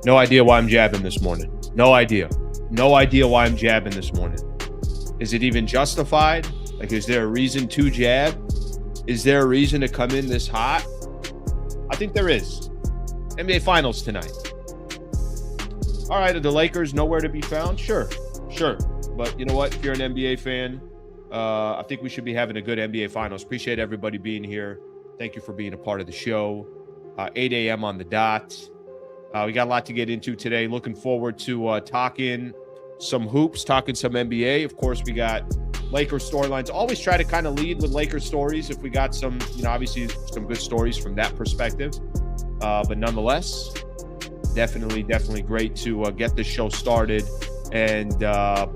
No idea why I'm jabbing this morning. No idea. No idea why I'm jabbing this morning. Is it even justified? Like, is there a reason to jab? Is there a reason to come in this hot? I think there is. NBA Finals tonight. All right, are the Lakers nowhere to be found? Sure. But you know what? If you're an NBA fan, I think we should be having a good NBA Finals. Appreciate everybody being here. Thank you for being a part of the show. 8 a.m. on the dot. We got a lot to get into today. Looking forward to talking some hoops, talking some NBA. Of course, we got Lakers storylines. Always try to kind of lead with Lakers stories if we got some, obviously some good stories from that perspective. But nonetheless, definitely great to get this show started and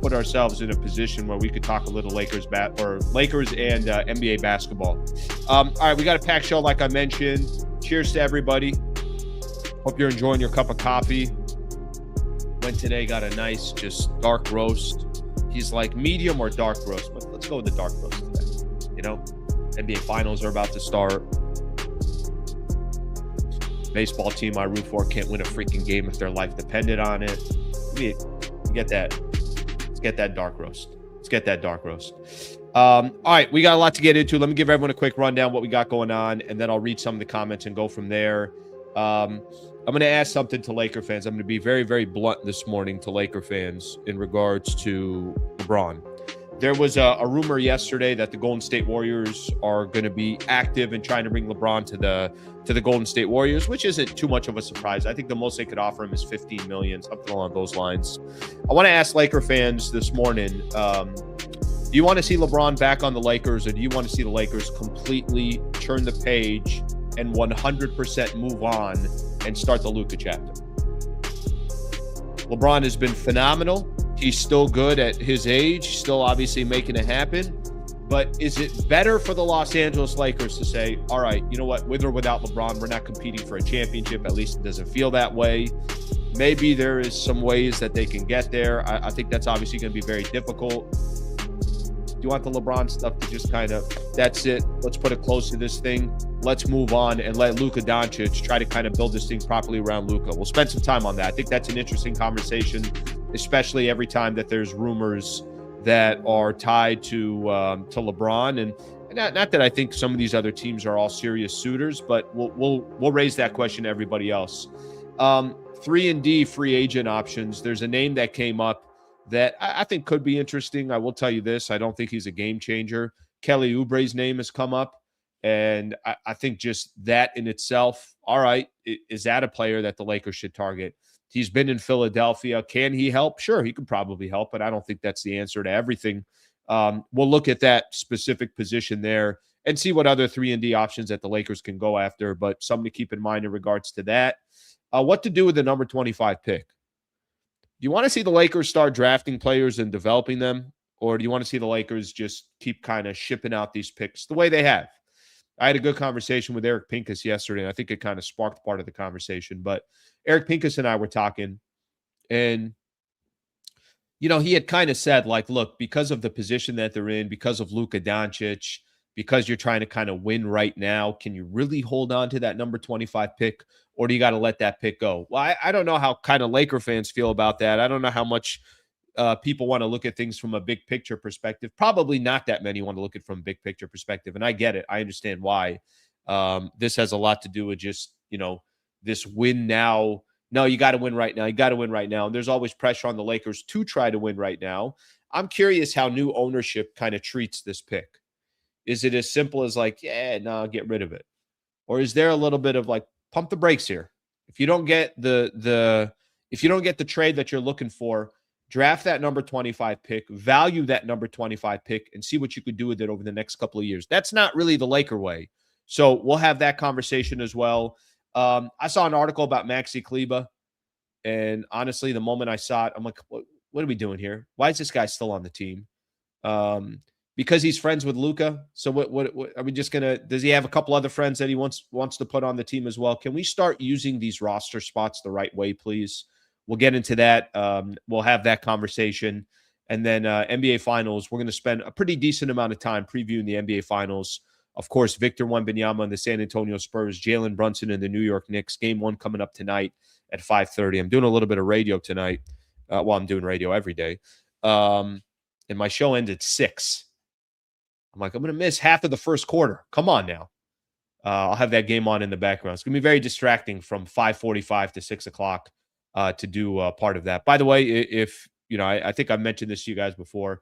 put ourselves in a position where we could talk a little Lakers and NBA basketball. All right, we got a packed show like I mentioned. Cheers to everybody. Hope you're enjoying your cup of coffee. Went today, got a nice just dark roast. He's like medium or dark roast, but let's go with the dark roast today. NBA Finals are about to start. Baseball team I root for can't win a freaking game if their life depended on it. Get that. Let's get that dark roast. All right, we got a lot to get into. Let me give everyone a quick rundown what we got going on, and then I'll read some of the comments and go from there. I'm going to ask something to Laker fans. I'm going to be very, very blunt this morning to Laker fans in regards to LeBron. There was a rumor yesterday that the Golden State Warriors are going to be active in trying to bring LeBron to the Golden State Warriors, which isn't too much of a surprise. I think the most they could offer him is $15 million, something along those lines. I want to ask Laker fans this morning, do you want to see LeBron back on the Lakers, or do you want to see the Lakers completely turn the page and 100% move on and start the Luka chapter? LeBron has been phenomenal. He's still good at his age, still obviously making it happen. But is it better for the Los Angeles Lakers to say, all right, you know what, with or without LeBron, we're not competing for a championship. At least it doesn't feel that way. Maybe there is some ways that they can get there. I think that's obviously going to be very difficult. Do you want the LeBron stuff to just kind of, that's it, let's put a close to this thing, let's move on and let Luka Dončić try to kind of build this thing properly around Luka? We'll spend some time on that. I think that's an interesting conversation, especially every time that there's rumors that are tied to LeBron. And not that I think some of these other teams are all serious suitors, but we'll raise that question to everybody else. 3-and-D free agent options. There's a name that came up that I think could be interesting. I will tell you this. I don't think he's a game changer. Kelly Oubre's name has come up, and I think just that in itself, all right, is that a player that the Lakers should target? He's been in Philadelphia. Can he help? Sure, he could probably help, but I don't think that's the answer to everything. We'll look at that specific position there and see what other 3-and-D options that the Lakers can go after, but something to keep in mind in regards to that. What to do with the number 25 pick? Do you want to see the Lakers start drafting players and developing them, or do you want to see the Lakers just keep kind of shipping out these picks the way they have? I had a good conversation with Eric Pincus yesterday, and I think it kind of sparked part of the conversation. But Eric Pincus and I were talking, and, he had kind of said, like, look, because of the position that they're in, because of Luka Dončić, because you're trying to kind of win right now, can you really hold on to that number 25 pick, or do you got to let that pick go? Well, I don't know how kind of Laker fans feel about that. I don't know how much people want to look at things from a big picture perspective. Probably not that many want to look at it from a big picture perspective, and I get it. I understand why. This has a lot to do with just, this win now. No, you got to win right now. You got to win right now. And there's always pressure on the Lakers to try to win right now. I'm curious how new ownership kind of treats this pick. Is it as simple as like, yeah, no, get rid of it? Or is there a little bit of like, pump the brakes here? If you don't get the trade that you're looking for, draft that number 25 pick, value that number 25 pick, and see what you could do with it over the next couple of years. That's not really the Laker way. So we'll have that conversation as well. I saw an article about Maxi Kleber, and honestly, the moment I saw it, I'm like, what are we doing here? Why is this guy still on the team? Because he's friends with Luka. So what are we just gonna? Does he have a couple other friends that he wants to put on the team as well? Can we start using these roster spots the right way, please? We'll get into that. We'll have that conversation, and then NBA Finals. We're going to spend a pretty decent amount of time previewing the NBA Finals. Of course, Victor Wembanyama and the San Antonio Spurs, Jalen Brunson and the New York Knicks. Game 1 coming up tonight at 5:30. I'm doing a little bit of radio tonight. Well, I'm doing radio every day. And my show ends at 6. I'm like, I'm going to miss half of the first quarter. Come on now. I'll have that game on in the background. It's going to be very distracting from 5:45 to 6 o'clock to do part of that. By the way, if, I think I've mentioned this to you guys before,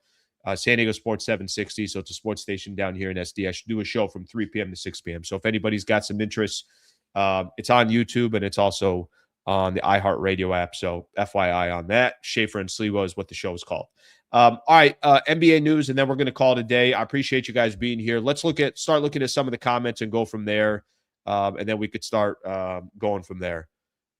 San Diego Sports 760, so it's a sports station down here in SD. I should do a show from 3 p.m. to 6 p.m. So if anybody's got some interest, it's on YouTube and it's also on the iHeartRadio app. So FYI on that. Schaefer and Sliwa is what the show is called. All right, NBA news, and then we're going to call it a day. I appreciate you guys being here. Let's start looking at some of the comments and go from there, and then we could start going from there.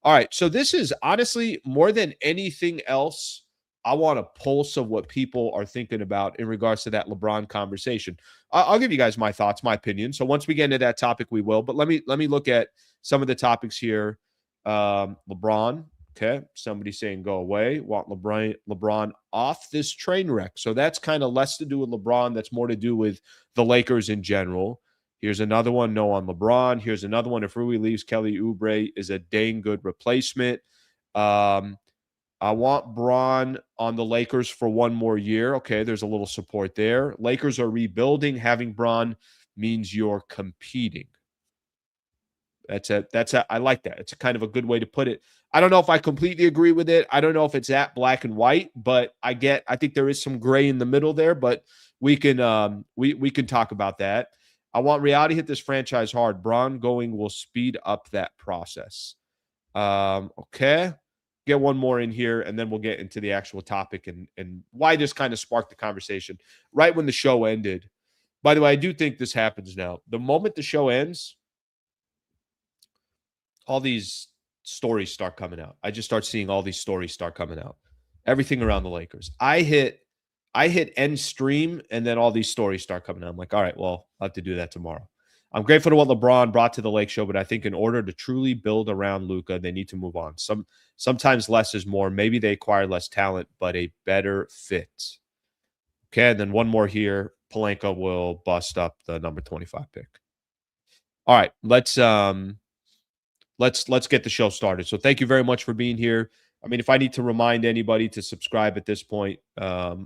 All right, so this is honestly more than anything else, I want a pulse of what people are thinking about in regards to that LeBron conversation. I'll give you guys my thoughts, my opinion. So once we get into that topic, we will. But let me look at some of the topics here. LeBron. Okay, somebody saying go away. Want LeBron off this train wreck. So that's kind of less to do with LeBron. That's more to do with the Lakers in general. Here's another one, no on LeBron. Here's another one. If Rui leaves, Kelly Oubre is a dang good replacement. I want Bron on the Lakers for one more year. Okay, there's a little support there. Lakers are rebuilding. Having Bron means you're competing. I like that. It's kind of a good way to put it. I don't know if I completely agree with it. I don't know if it's that black and white, but I think there is some gray in the middle there, but we can we can talk about that. I want reality hit this franchise hard. Bron going will speed up that process. Okay. Get one more in here, and then we'll get into the actual topic and why this kind of sparked the conversation right when the show ended. By the way, I do think this happens now. The moment the show ends, all these stories start coming out. I just start seeing all these stories start coming out. Everything around the Lakers. I hit end stream, and then all these stories start coming out. I'm like, all right, well, I'll have to do that tomorrow. I'm grateful to what LeBron brought to the Lake Show, but I think in order to truly build around Luka, they need to move on. Sometimes less is more. Maybe they acquire less talent, but a better fit. Okay, and then one more here. Pelinka will bust up the number 25 pick. All right, let's get the show started. So thank you very much for being here. I mean, if I need to remind anybody to subscribe at this point, I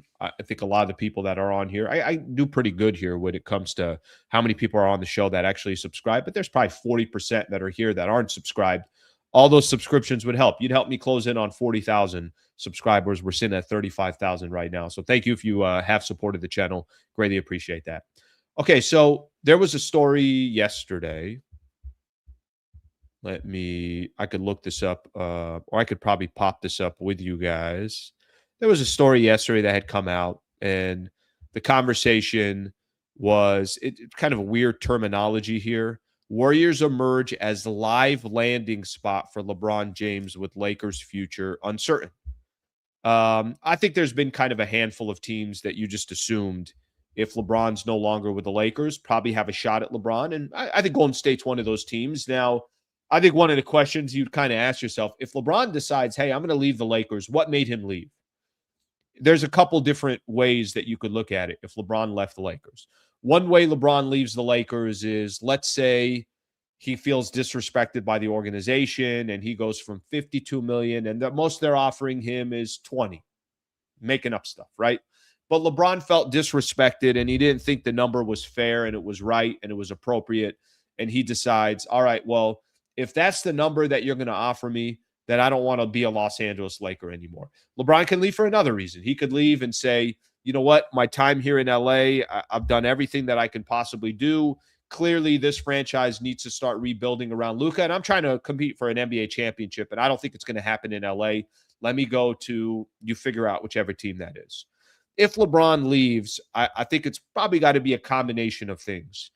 think a lot of the people that are on here, I do pretty good here when it comes to how many people are on the show that actually subscribe, but there's probably 40% that are here that aren't subscribed. All those subscriptions would help. You'd help me close in on 40,000 subscribers. We're sitting at 35,000 right now. So thank you if you have supported the channel. Greatly appreciate that. Okay, so there was a story yesterday. I could look this up, or I could probably pop this up with you guys. There was a story yesterday that had come out, and the conversation was kind of a weird terminology here. Warriors emerge as the live landing spot for LeBron James with Lakers' future uncertain. I think there's been kind of a handful of teams that you just assumed if LeBron's no longer with the Lakers, probably have a shot at LeBron. And I think Golden State's one of those teams. Now, I think one of the questions you'd kind of ask yourself, if LeBron decides, hey, I'm going to leave the Lakers, what made him leave? There's a couple different ways that you could look at it if LeBron left the Lakers. One way LeBron leaves the Lakers is, let's say he feels disrespected by the organization and he goes from $52 million and the most they're offering him is $20, making up stuff, right? But LeBron felt disrespected and he didn't think the number was fair and it was right and it was appropriate. And he decides, all right, well, if that's the number that you're going to offer me, then I don't want to be a Los Angeles Laker anymore. LeBron can leave for another reason. He could leave and say, you know what, my time here in LA, I've done everything that I can possibly do. Clearly, this franchise needs to start rebuilding around Luka, and I'm trying to compete for an NBA championship, and I don't think it's going to happen in LA. Let me go to, you figure out whichever team that is. If LeBron leaves, I think it's probably got to be a combination of things.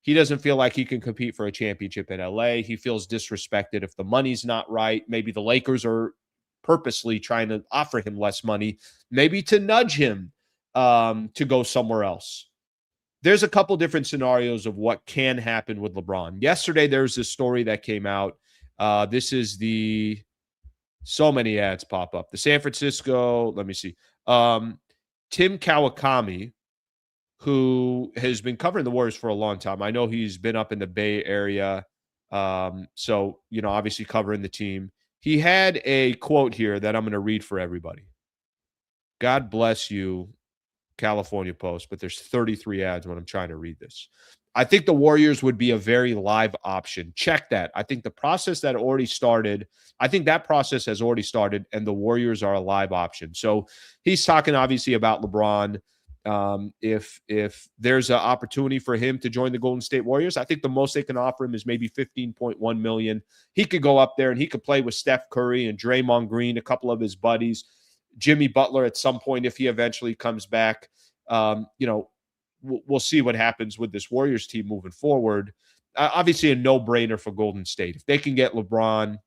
He doesn't feel like he can compete for a championship in LA. He feels disrespected if the money's not right. Maybe the Lakers are purposely trying to offer him less money, maybe to nudge him to go somewhere else. There's a couple different scenarios of what can happen with LeBron. Yesterday, there's this story that came out. This is so many ads pop up. The San Francisco, let me see. Tim Kawakami, who has been covering the Warriors for a long time. I know he's been up in the Bay Area. So, obviously covering the team. He had a quote here that I'm going to read for everybody. God bless you, California Post, but there's 33 ads when I'm trying to read this. I think the Warriors would be a very live option. Check that. I think the process that already started, I think that process has already started, and the Warriors are a live option. So he's talking obviously about LeBron. If there's an opportunity for him to join the Golden State Warriors, I think the most they can offer him is maybe $15.1 million. He could go up there and he could play with Steph Curry and Draymond Green, a couple of his buddies, Jimmy Butler at some point if he eventually comes back. We'll see what happens with this Warriors team moving forward. Obviously, a no-brainer for Golden State. If they can get LeBron,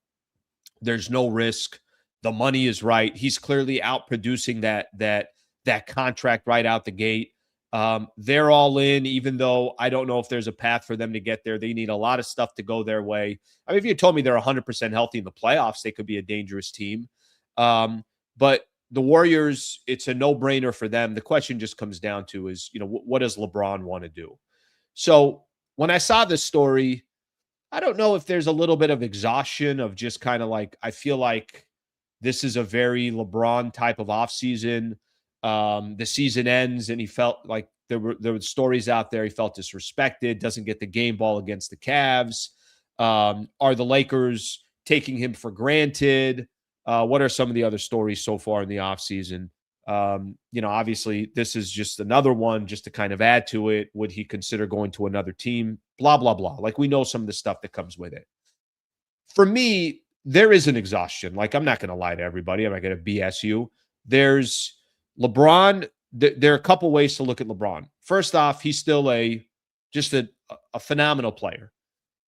there's no risk. The money is right. He's clearly outproducing that contract right out the gate. They're all in, even though I don't know if there's a path for them to get there. They need a lot of stuff to go their way. I mean, if you told me they're 100% healthy in the playoffs, they could be a dangerous team. But the Warriors, it's a no-brainer for them. The question just comes down to is, what does LeBron want to do? So when I saw this story, I don't know if there's a little bit of exhaustion of just kind of like, I feel like this is a very LeBron type of offseason. The season ends and he felt like there were stories out there. He felt disrespected, doesn't get the game ball against the Cavs. Are the Lakers taking him for granted? What are some of the other stories so far in the offseason? Obviously, this is just another one just to kind of add to it. Would he consider going to another team? Blah, blah, blah. Like, we know some of the stuff that comes with it. For me, there is an exhaustion. Like, I'm not going to lie to everybody. I'm not going to BS you. There's LeBron. There are a couple ways to look at LeBron. First off, he's still just a phenomenal player.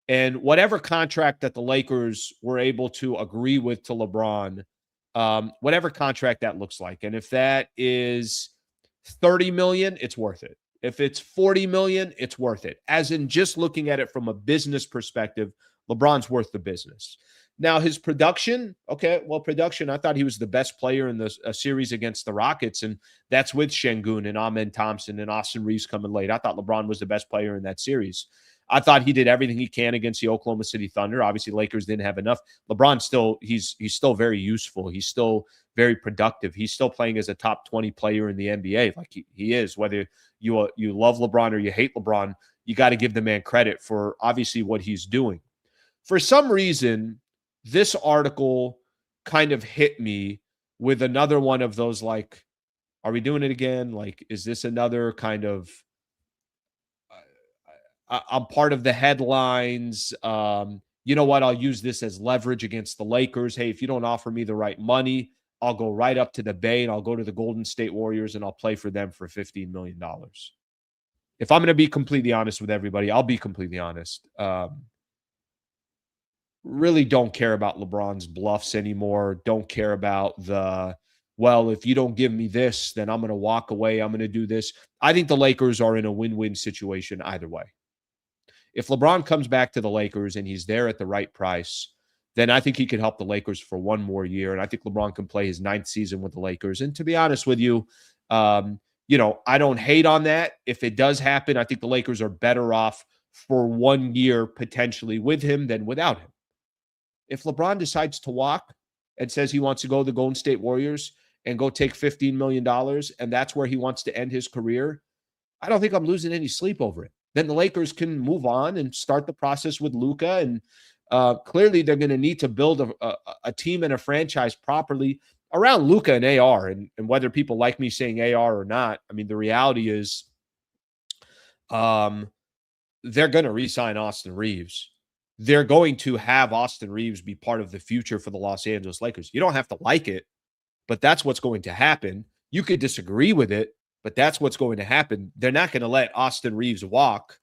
And whatever contract that the Lakers were able to agree with to LeBron, whatever contract that looks like, and if that is $30 million, it's worth it. If it's $40 million, it's worth it. As in just looking at it from a business perspective, LeBron's worth the business. Now, his production, production, I thought he was the best player in the series against the Rockets, and that's with Şengün and Amen Thompson and Austin Reeves coming late. I thought LeBron was the best player in that series. I thought he did everything he can against the Oklahoma City Thunder. Obviously, Lakers didn't have enough. LeBron he's still very useful. He's still very productive. He's still playing as a top 20 player in the NBA. Like he is. Whether you love LeBron or you hate LeBron, you got to give the man credit for obviously what he's doing. For some reason, this article kind of hit me with another one of those, like, are we doing it again? Like, is this another kind of I'm part of the headlines. You know what? I'll use this as leverage against the Lakers. Hey, if you don't offer me the right money, I'll go right up to the Bay and I'll go to the Golden State Warriors and I'll play for them for $15 million. If I'm going to be completely honest with everybody, I'll be completely honest. Really don't care about LeBron's bluffs anymore. Don't care about if you don't give me this, then I'm going to walk away. I'm going to do this. I think the Lakers are in a win-win situation either way. If LeBron comes back to the Lakers and he's there at the right price, then I think he could help the Lakers for one more year. And I think LeBron can play his 9th season with the Lakers. And to be honest with you, I don't hate on that. If it does happen, I think the Lakers are better off for 1 year potentially with him than without him. If LeBron decides to walk and says he wants to go to the Golden State Warriors and go take $15 million, and that's where he wants to end his career, I don't think I'm losing any sleep over it. Then the Lakers can move on and start the process with Luka. And clearly they're going to need to build a team and a franchise properly around Luka and AR. And whether people like me saying AR or not, I mean, the reality is they're going to re-sign Austin Reeves. They're going to have Austin Reeves be part of the future for the Los Angeles Lakers. You don't have to like it, but that's what's going to happen. You could disagree with it, but that's what's going to happen. They're not going to let Austin Reeves walk.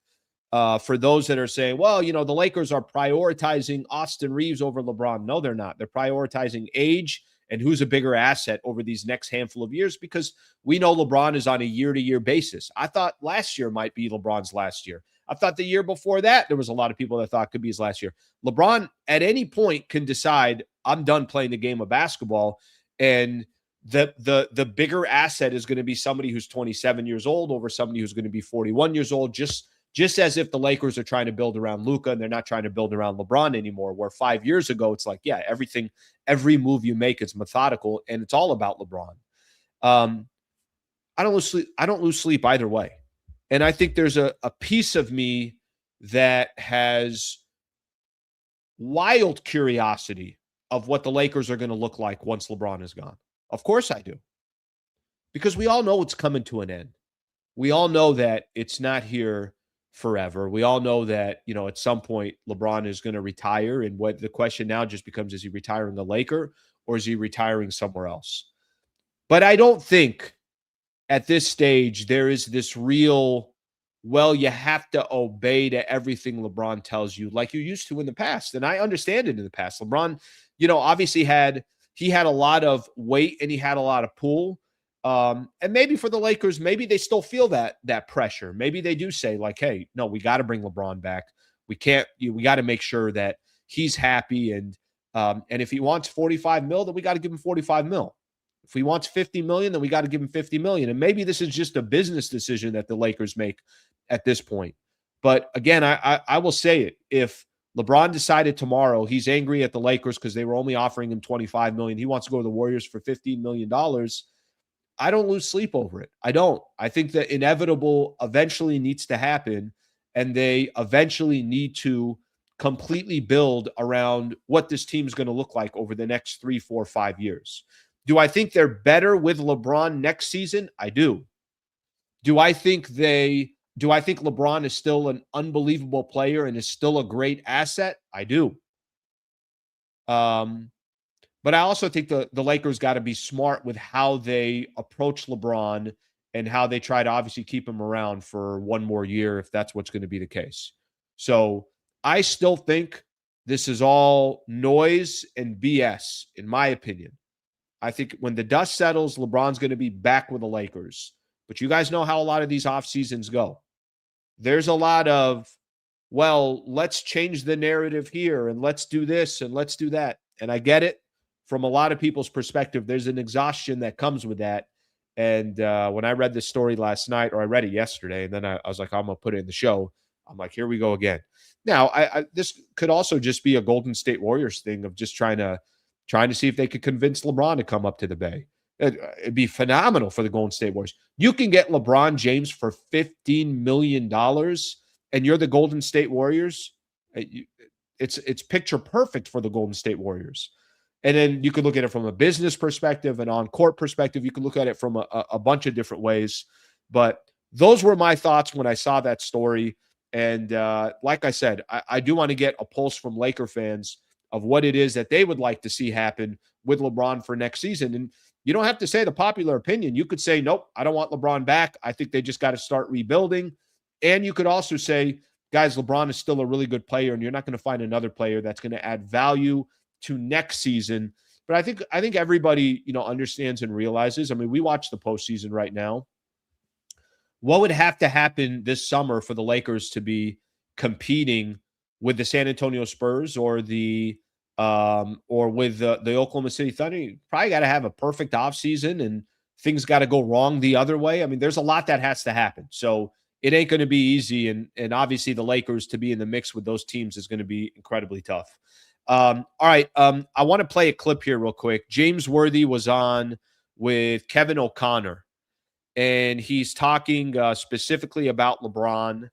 For those that are saying, the Lakers are prioritizing Austin Reeves over LeBron. No, they're not. They're prioritizing age and who's a bigger asset over these next handful of years, because we know LeBron is on a year-to-year basis. I thought last year might be LeBron's last year. I thought the year before that, there was a lot of people that thought could be his last year. LeBron at any point can decide, I'm done playing the game of basketball. And the bigger asset is going to be somebody who's 27 years old over somebody who's going to be 41 years old, just Just as if the Lakers are trying to build around Luka and they're not trying to build around LeBron anymore, where 5 years ago, it's like, yeah, every move you make is methodical and it's all about LeBron. I don't lose sleep either way. And I think there's a piece of me that has wild curiosity of what the Lakers are going to look like once LeBron is gone. Of course I do. Because we all know it's coming to an end. We all know that it's not here forever. We all know that, at some point LeBron is going to retire. And what the question now just becomes, is he retiring a Laker or is he retiring somewhere else? But I don't think at this stage there is this real, well, you have to obey to everything LeBron tells you like you used to in the past. And I understand it in the past. LeBron, obviously had a lot of weight and he had a lot of pull. And maybe for the Lakers, maybe they still feel that pressure. Maybe they do say like, hey, no, we got to bring LeBron back. We got to make sure that he's happy. And if he wants 45 mil, then we got to give him 45 mil. If he wants 50 million, then we got to give him 50 million. And maybe this is just a business decision that the Lakers make at this point. But again, I will say it. If LeBron decided tomorrow he's angry at the Lakers because they were only offering him 25 million, he wants to go to the Warriors for $15 million, I don't lose sleep over it. I don't. I think the inevitable eventually needs to happen, and they eventually need to completely build around what this team is going to look like over the next 3, 4, 5 years. Do I think they're better with LeBron next season? I do. Do I think LeBron is still an unbelievable player and is still a great asset? I do. But I also think the Lakers got to be smart with how they approach LeBron and how they try to obviously keep him around for one more year if that's what's going to be the case. So I still think this is all noise and BS, in my opinion. I think when the dust settles, LeBron's going to be back with the Lakers. But you guys know how a lot of these off seasons go. There's a lot of, well, let's change the narrative here and let's do this and let's do that. And I get it. From a lot of people's perspective, there's an exhaustion that comes with that. And when I read this story last night, or I read it yesterday, and then I was like, I'm going to put it in the show. I'm like, here we go again. Now, this could also just be a Golden State Warriors thing of just trying to see if they could convince LeBron to come up to the Bay. It'd be phenomenal for the Golden State Warriors. You can get LeBron James for $15 million, and you're the Golden State Warriors. It's picture perfect for the Golden State Warriors. And then you could look at it from a business perspective, an on-court perspective. You could look at it from a bunch of different ways. But those were my thoughts when I saw that story. And like I said, I do want to get a pulse from Laker fans of what it is that they would like to see happen with LeBron for next season. And you don't have to say the popular opinion. You could say, nope, I don't want LeBron back. I think they just got to start rebuilding. And you could also say, guys, LeBron is still a really good player, and you're not going to find another player that's going to add value to next season. But I think everybody, understands and realizes. I mean, we watch the postseason right now. What would have to happen this summer for the Lakers to be competing with the San Antonio Spurs or with the Oklahoma City Thunder? You probably got to have a perfect offseason and things got to go wrong the other way. I mean, there's a lot that has to happen. So it ain't going to be easy. And obviously the Lakers to be in the mix with those teams is going to be incredibly tough. All right. I want to play a clip here real quick. James Worthy was on with Kevin O'Connor, and he's talking specifically about LeBron.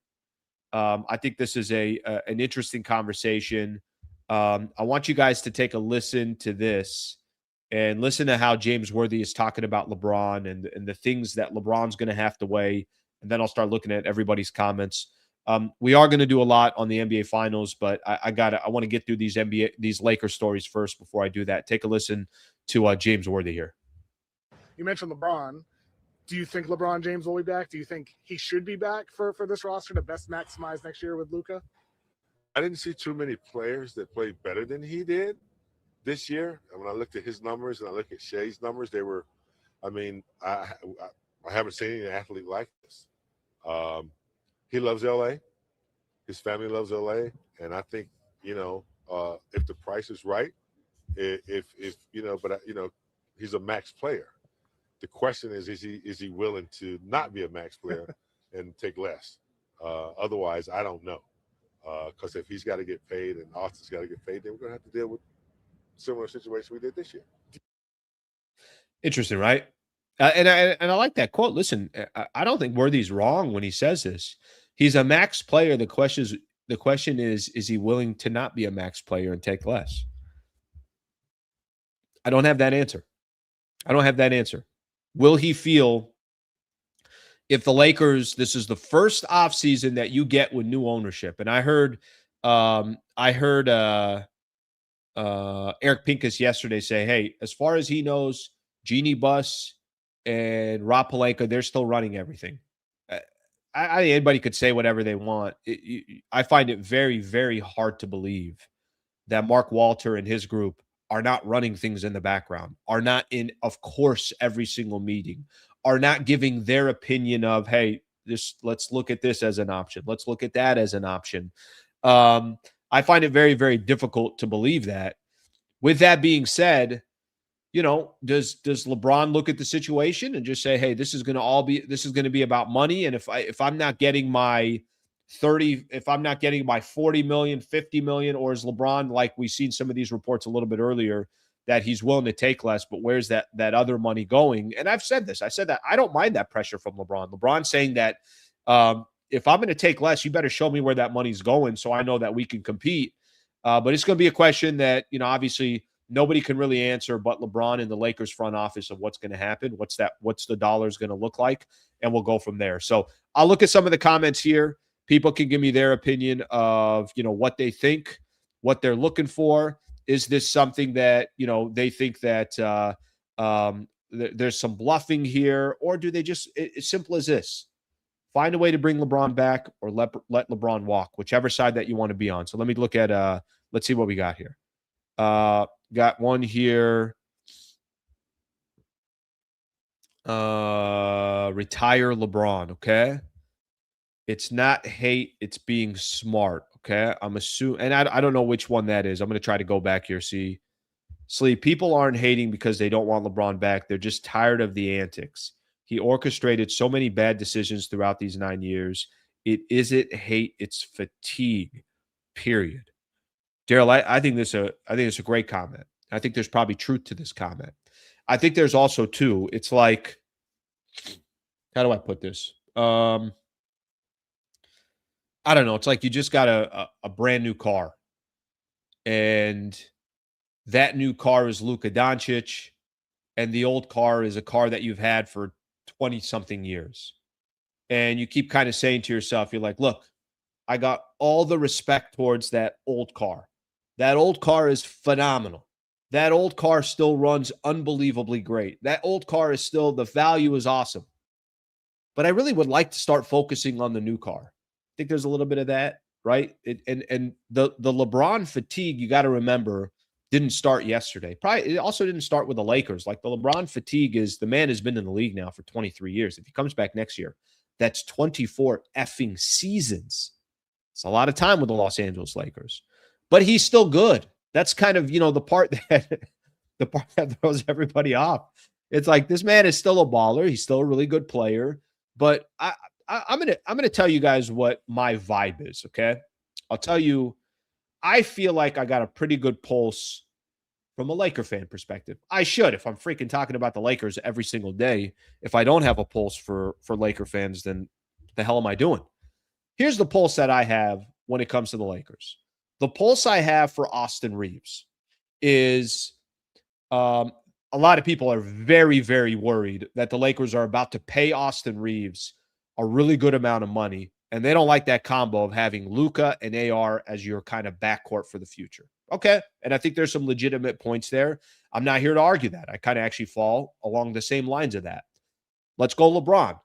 I think this is an interesting conversation. I want you guys to take a listen to this and listen to how James Worthy is talking about LeBron and the things that LeBron's going to have to weigh. And then I'll start looking at everybody's comments. We are going to do a lot on the NBA Finals, but I want to get through these Lakers stories first before I do that. Take a listen to James Worthy here. You mentioned LeBron. Do you think LeBron James will be back? Do you think he should be back for this roster to best maximize next year with Luka? I didn't see too many players that played better than he did this year. And when I looked at his numbers and I look at Shea's numbers, they were, I haven't seen any athlete like this. He loves LA. His family loves LA. And I think, if the price is right, he's a max player. The question is he willing to not be a max player and take less? Otherwise, I don't know. Because if he's got to get paid and Austin's got to get paid, then we're going to have to deal with similar situation we did this year. Interesting, right? And I like that quote. Listen, I don't think Worthy's wrong when he says this. He's a max player. The question is he willing to not be a max player and take less? I don't have that answer. Will he feel if the Lakers, this is the first offseason that you get with new ownership? And I heard Eric Pincus yesterday say, hey, as far as he knows, Jeannie Buss and Rob Pelinka, they're still running everything. I think anybody could say whatever they want. I find it very, very hard to believe that Mark Walter and his group are not running things in the background, are not in, of course, every single meeting, are not giving their opinion of, hey, let's look at this as an option. Let's look at that as an option. I find it very, very difficult to believe that. With that being said, does LeBron look at the situation and just say, hey, this is going to be about money. And if I'm not getting my 30, if I'm not getting my 40 million, 50 million, or is LeBron, like we've seen some of these reports a little bit earlier, that he's willing to take less, but where's that other money going? And I said that I don't mind that pressure from LeBron. LeBron saying that if I'm going to take less, you better show me where that money's going so I know that we can compete. But it's going to be a question that, obviously nobody can really answer but LeBron and the Lakers front office of what's going to happen. What's the dollars going to look like? And we'll go from there. So I'll look at some of the comments here. People can give me their opinion of, what they think, what they're looking for. Is this something that, they think that there's some bluffing here, or do they just, as simple as this, find a way to bring LeBron back or let LeBron walk, whichever side that you want to be on. So let me look at, let's see what we got here. Got one here. Retire LeBron. Okay. It's not hate. It's being smart. Okay. I'm assuming, and I don't know which one that is. I'm going to try to go back here. See, people aren't hating because they don't want LeBron back. They're just tired of the antics. He orchestrated so many bad decisions throughout these 9 years. It isn't hate. It's fatigue, period. Daryl, I think this is a great comment. I think there's probably truth to this comment. I think there's also, too, it's like, how do I put this? I don't know. It's like you just got a brand new car. And that new car is Luka Dončić. And the old car is a car that you've had for 20-something years. And you keep kind of saying to yourself, you're like, look, I got all the respect towards that old car. That old car is phenomenal. That old car still runs unbelievably great. That old car is still, the value is awesome. But I really would like to start focusing on the new car. I think there's a little bit of that, right? And the LeBron fatigue, you got to remember, didn't start yesterday. Probably it also didn't start with the Lakers. Like, the LeBron fatigue is, the man has been in the league now for 23 years. If he comes back next year, that's 24 effing seasons. It's a lot of time with the Los Angeles Lakers. But he's still good. That's kind of, the part that throws everybody off. It's like, this man is still a baller. He's still a really good player. But I'm gonna tell you guys what my vibe is, okay? I'll tell you, I feel like I got a pretty good pulse from a Laker fan perspective. I should, if I'm freaking talking about the Lakers every single day. If I don't have a pulse for Laker fans, then the hell am I doing? Here's the pulse that I have when it comes to the Lakers. The pulse I have for Austin Reeves is a lot of people are very, very worried that the Lakers are about to pay Austin Reeves a really good amount of money, and they don't like that combo of having Luka and AR as your kind of backcourt for the future. Okay, and I think there's some legitimate points there. I'm not here to argue that. I kind of actually fall along the same lines of that. Let's go LeBron.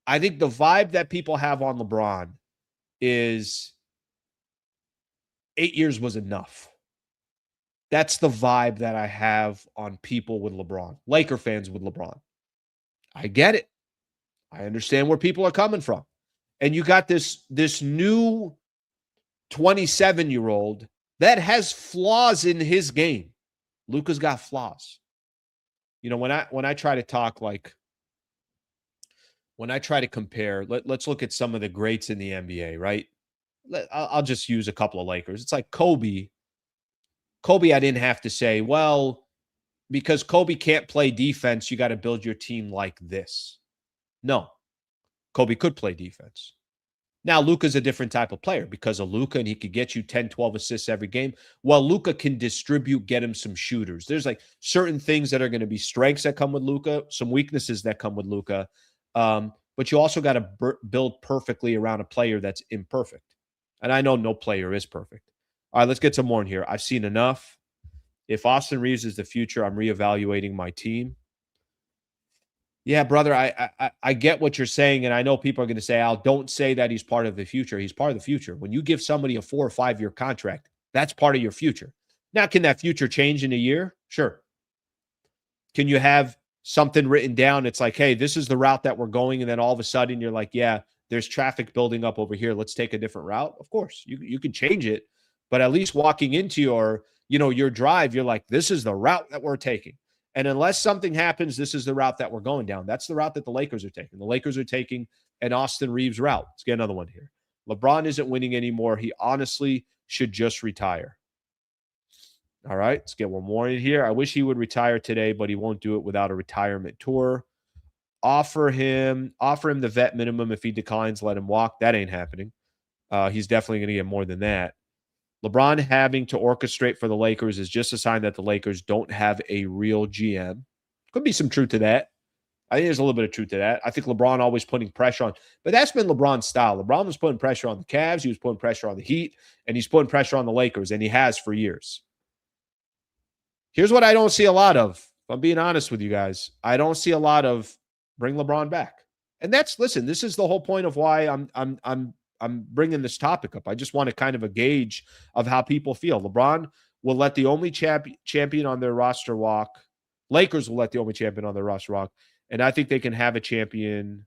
I think the vibe that people have on LeBron is 8 years was enough. That's the vibe that I have on people with LeBron, Laker fans with LeBron. I get it. I understand where people are coming from. And you got this new 27-year-old that has flaws in his game. Luka's got flaws. When I try to talk like when I try to compare, let's look at some of the greats in the NBA, right? I'll just use a couple of Lakers. It's like Kobe. Kobe, I didn't have to say, well, because Kobe can't play defense, you got to build your team like this. No, Kobe could play defense. Now, Luka's a different type of player because of Luka, and he could get you 10, 12 assists every game. While Luka can distribute, get him some shooters. There's like certain things that are going to be strengths that come with Luka, some weaknesses that come with Luka. But you also got to build perfectly around a player that's imperfect. And I know no player is perfect. All right, let's get some more in here. I've seen enough. If Austin Reeves is the future, I'm reevaluating my team. Yeah, brother, I get what you're saying, and I know people are going to say, Al, don't say that he's part of the future. He's part of the future. When you give somebody a 4 or 5 year contract, that's part of your future. Now, can that future change in a year? Sure. Can you have something written down? It's like, hey, this is the route that we're going, and then all of a sudden you're like, yeah, there's traffic building up over here. Let's take a different route. Of course, you can change it, but at least walking into your drive, you're like, this is the route that we're taking. And unless something happens, this is the route that we're going down. That's the route that the Lakers are taking. The Lakers are taking an Austin Reeves route. Let's get another one here. LeBron isn't winning anymore. He honestly should just retire. All right, let's get one more in here. I wish he would retire today, but he won't do it without a retirement tour. Offer him the vet minimum. If he declines, let him walk. That ain't happening. He's definitely going to get more than that. LeBron having to orchestrate for the Lakers is just a sign that the Lakers don't have a real GM. Could be some truth to that. I think there's a little bit of truth to that. I think LeBron always putting pressure on, but that's been LeBron's style. LeBron was putting pressure on the Cavs. He was putting pressure on the Heat, and he's putting pressure on the Lakers, and he has for years. Here's what I don't see a lot of. If I'm being honest with you guys, I don't see a lot of bring LeBron back. And listen, this is the whole point of why I'm bringing this topic up. I just want to kind of a gauge of how people feel. LeBron will let the only champion on their roster walk. Lakers will let the only champion on their roster walk. And I think they can have a champion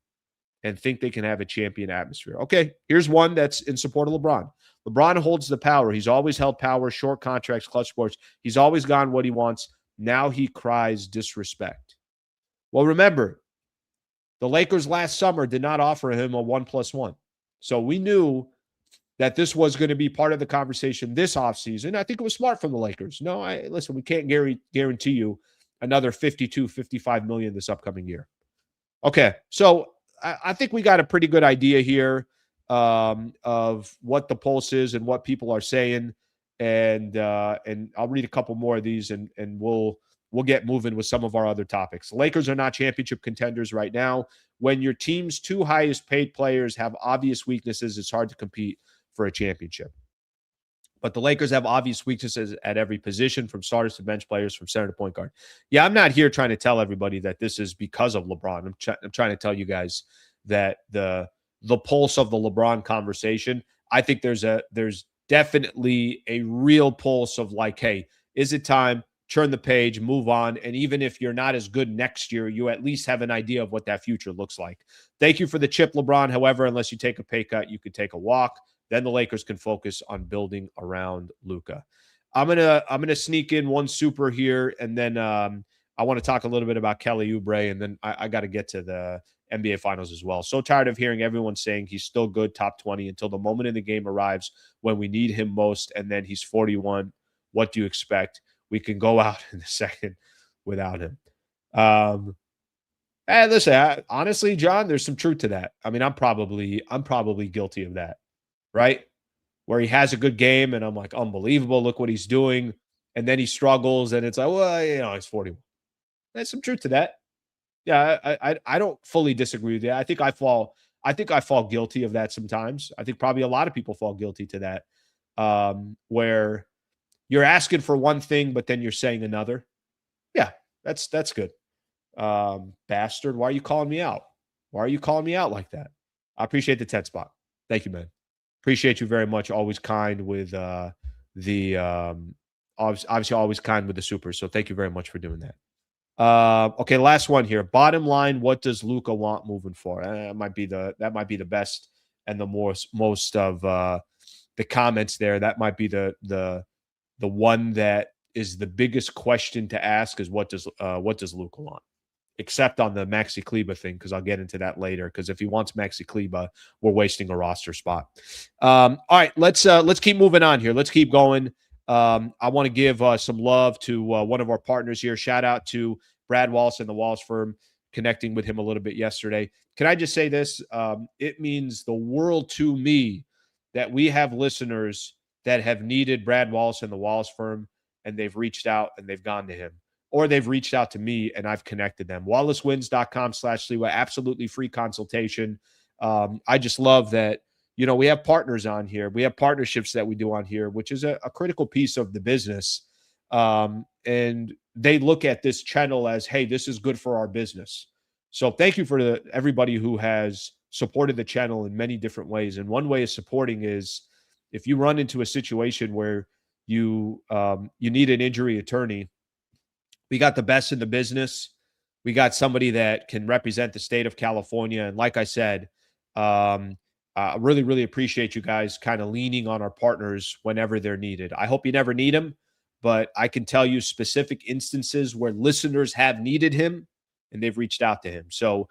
and think they can have a champion atmosphere. Okay, here's one that's in support of LeBron. LeBron holds the power. He's always held power, short contracts, clutch sports. He's always gone what he wants. Now he cries disrespect. Well, remember, the Lakers last summer did not offer him a 1+1. So we knew that this was going to be part of the conversation this offseason. I think it was smart from the Lakers. No, listen, we can't guarantee you another 52, 55 million this upcoming year. Okay, so I think we got a pretty good idea here of what the pulse is and what people are saying. And I'll read a couple more of these and we'll get moving with some of our other topics. The Lakers are not championship contenders right now. When your team's two highest paid players have obvious weaknesses, it's hard to compete for a championship. But the Lakers have obvious weaknesses at every position, from starters to bench players, from center to point guard. Yeah, I'm not here trying to tell everybody that this is because of LeBron. I'm trying to tell you guys that the pulse of the LeBron conversation, I think there's definitely a real pulse of like, hey, is it time? Turn the page, move on. And even if you're not as good next year, you at least have an idea of what that future looks like. Thank you for the chip, LeBron. However, unless you take a pay cut, you could take a walk. Then the Lakers can focus on building around Luka. I'm gonna sneak in one super here, and then I want to talk a little bit about Kelly Oubre, and then I got to get to the NBA Finals as well. So tired of hearing everyone saying he's still good, top 20, until the moment in the game arrives when we need him most, and then he's 41. What do you expect? We can go out in a second without him. And listen, honestly, John, there's some truth to that. I mean, I'm probably guilty of that, right? Where he has a good game and I'm like, unbelievable, look what he's doing. And then he struggles and it's like, well, he's 41. There's some truth to that. Yeah, I don't fully disagree with that. I think I fall guilty of that sometimes. I think probably a lot of people fall guilty to that, where you're asking for one thing, but then you're saying another. Yeah, that's good. Bastard, why are you calling me out? Why are you calling me out like that? I appreciate the 10 spot. Thank you, man. Appreciate you very much. Always kind with obviously always kind with the super. So thank you very much for doing that. Okay, last one here. Bottom line, what does Luka want moving forward? That might be the best and the most of the comments there. That might be the one that is the biggest question to ask is what does Luka want? except on the Maxi Kleba thing, because I'll get into that later. Because if he wants Maxi Kleba, we're wasting a roster spot. All right, let's keep moving on here. Let's keep going. I want to give some love to one of our partners here. Shout out to Brad Wallace and the Wallace firm, connecting with him a little bit yesterday. Can I just say this? It means the world to me that we have listeners that have needed Brad Wallace and the Wallace firm, and they've reached out and they've gone to him. Or they've reached out to me and I've connected them. WallaceWins.com/Sliwa, absolutely free consultation. I just love that, we have partners on here. We have partnerships that we do on here, which is a critical piece of the business. And they look at this channel as, hey, this is good for our business. So thank you for everybody who has supported the channel in many different ways. And one way of supporting is if you run into a situation where you need an injury attorney, we got the best in the business. We got somebody that can represent the state of California. And like I said, I really, really appreciate you guys kind of leaning on our partners whenever they're needed. I hope you never need them, but I can tell you specific instances where listeners have needed him and they've reached out to him. So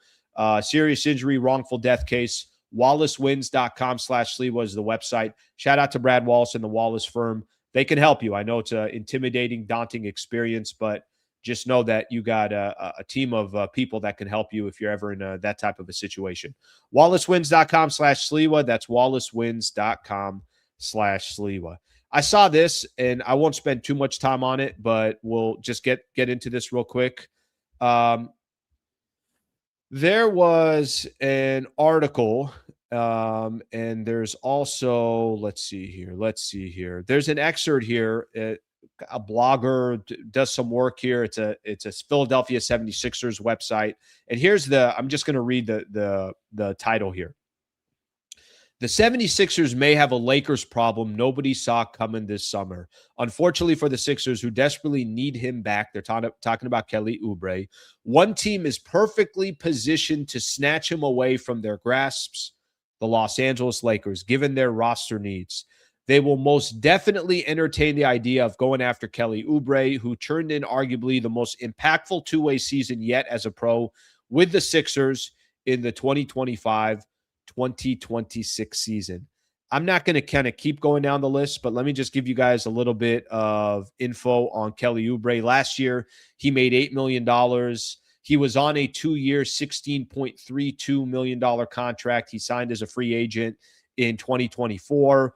serious injury, wrongful death case, WallaceWins.com/Sliwa is the website. Shout out to Brad Wallace and the Wallace firm. They can help you. I know it's an intimidating, daunting experience, but just know that you got a team of people that can help you if you're ever in that type of a situation. WallaceWins.com/Sliwa. That's WallaceWins.com/Sliwa. I saw this, and I won't spend too much time on it, but we'll just get into this real quick. There was an article, and there's also, let's see here. There's an excerpt here. A blogger does some work here. It's a Philadelphia 76ers website. And here's I'm just going to read the title here. The 76ers may have a Lakers problem nobody saw coming this summer. Unfortunately for the Sixers, who desperately need him back, they're talking about Kelly Oubre. One team is perfectly positioned to snatch him away from their grasps, the Los Angeles Lakers, given their roster needs. They will most definitely entertain the idea of going after Kelly Oubre, who turned in arguably the most impactful two-way season yet as a pro with the Sixers in the 2025-2026 season. I'm not going to kind of keep going down the list, but let me just give you guys a little bit of info on Kelly Oubre. Last year, he made $8 million. He was on a 2-year, $16.32 million contract. He signed as a free agent in 2024.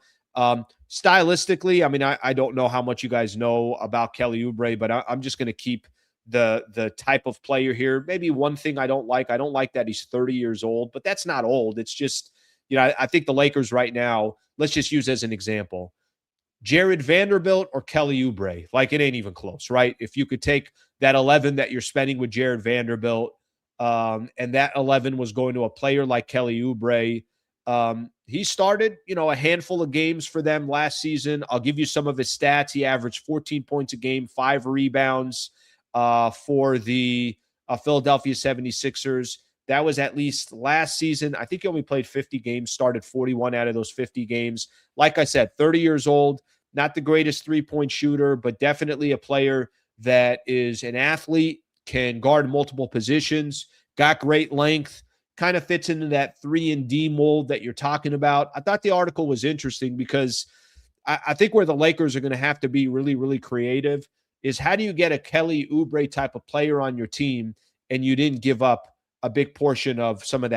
Stylistically, I mean, I don't know how much you guys know about Kelly Oubre, but I'm just going to keep the type of player here. Maybe one thing I don't like that he's 30 years old, but that's not old. It's just, I think the Lakers right now, let's just use as an example, Jared Vanderbilt or Kelly Oubre. Like, it ain't even close, right? If you could take that 11 that you're spending with Jared Vanderbilt, and that 11 was going to a player like Kelly Oubre, he started, a handful of games for them last season. I'll give you some of his stats. He averaged 14 points a game, 5 rebounds for the Philadelphia 76ers. That was at least last season. I think he only played 50 games, started 41 out of those 50 games. Like I said, 30 years old, not the greatest three-point shooter, but definitely a player that is an athlete, can guard multiple positions, got great length, kind of fits into that 3-and-D mold that you're talking about. I thought the article was interesting because I think where the Lakers are going to have to be really, really creative is how do you get a Kelly Oubre type of player on your team and you didn't give up a big portion of some of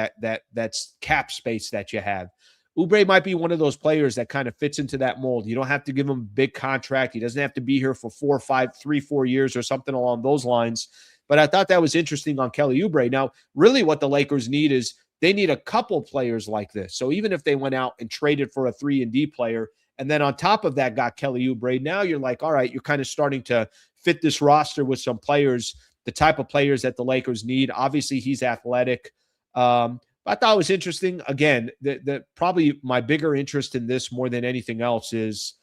that's cap space that you have. Oubre might be one of those players that kind of fits into that mold. You don't have to give him a big contract. He doesn't have to be here for 4 years or something along those lines. But I thought that was interesting on Kelly Oubre. Now, really what the Lakers need is they need a couple players like this. So even if they went out and traded for a 3-and-D player, and then on top of that got Kelly Oubre, now you're like, all right, you're kind of starting to fit this roster with some players, the type of players that the Lakers need. Obviously, he's athletic. I thought it was interesting. Again, the probably my bigger interest in this more than anything else is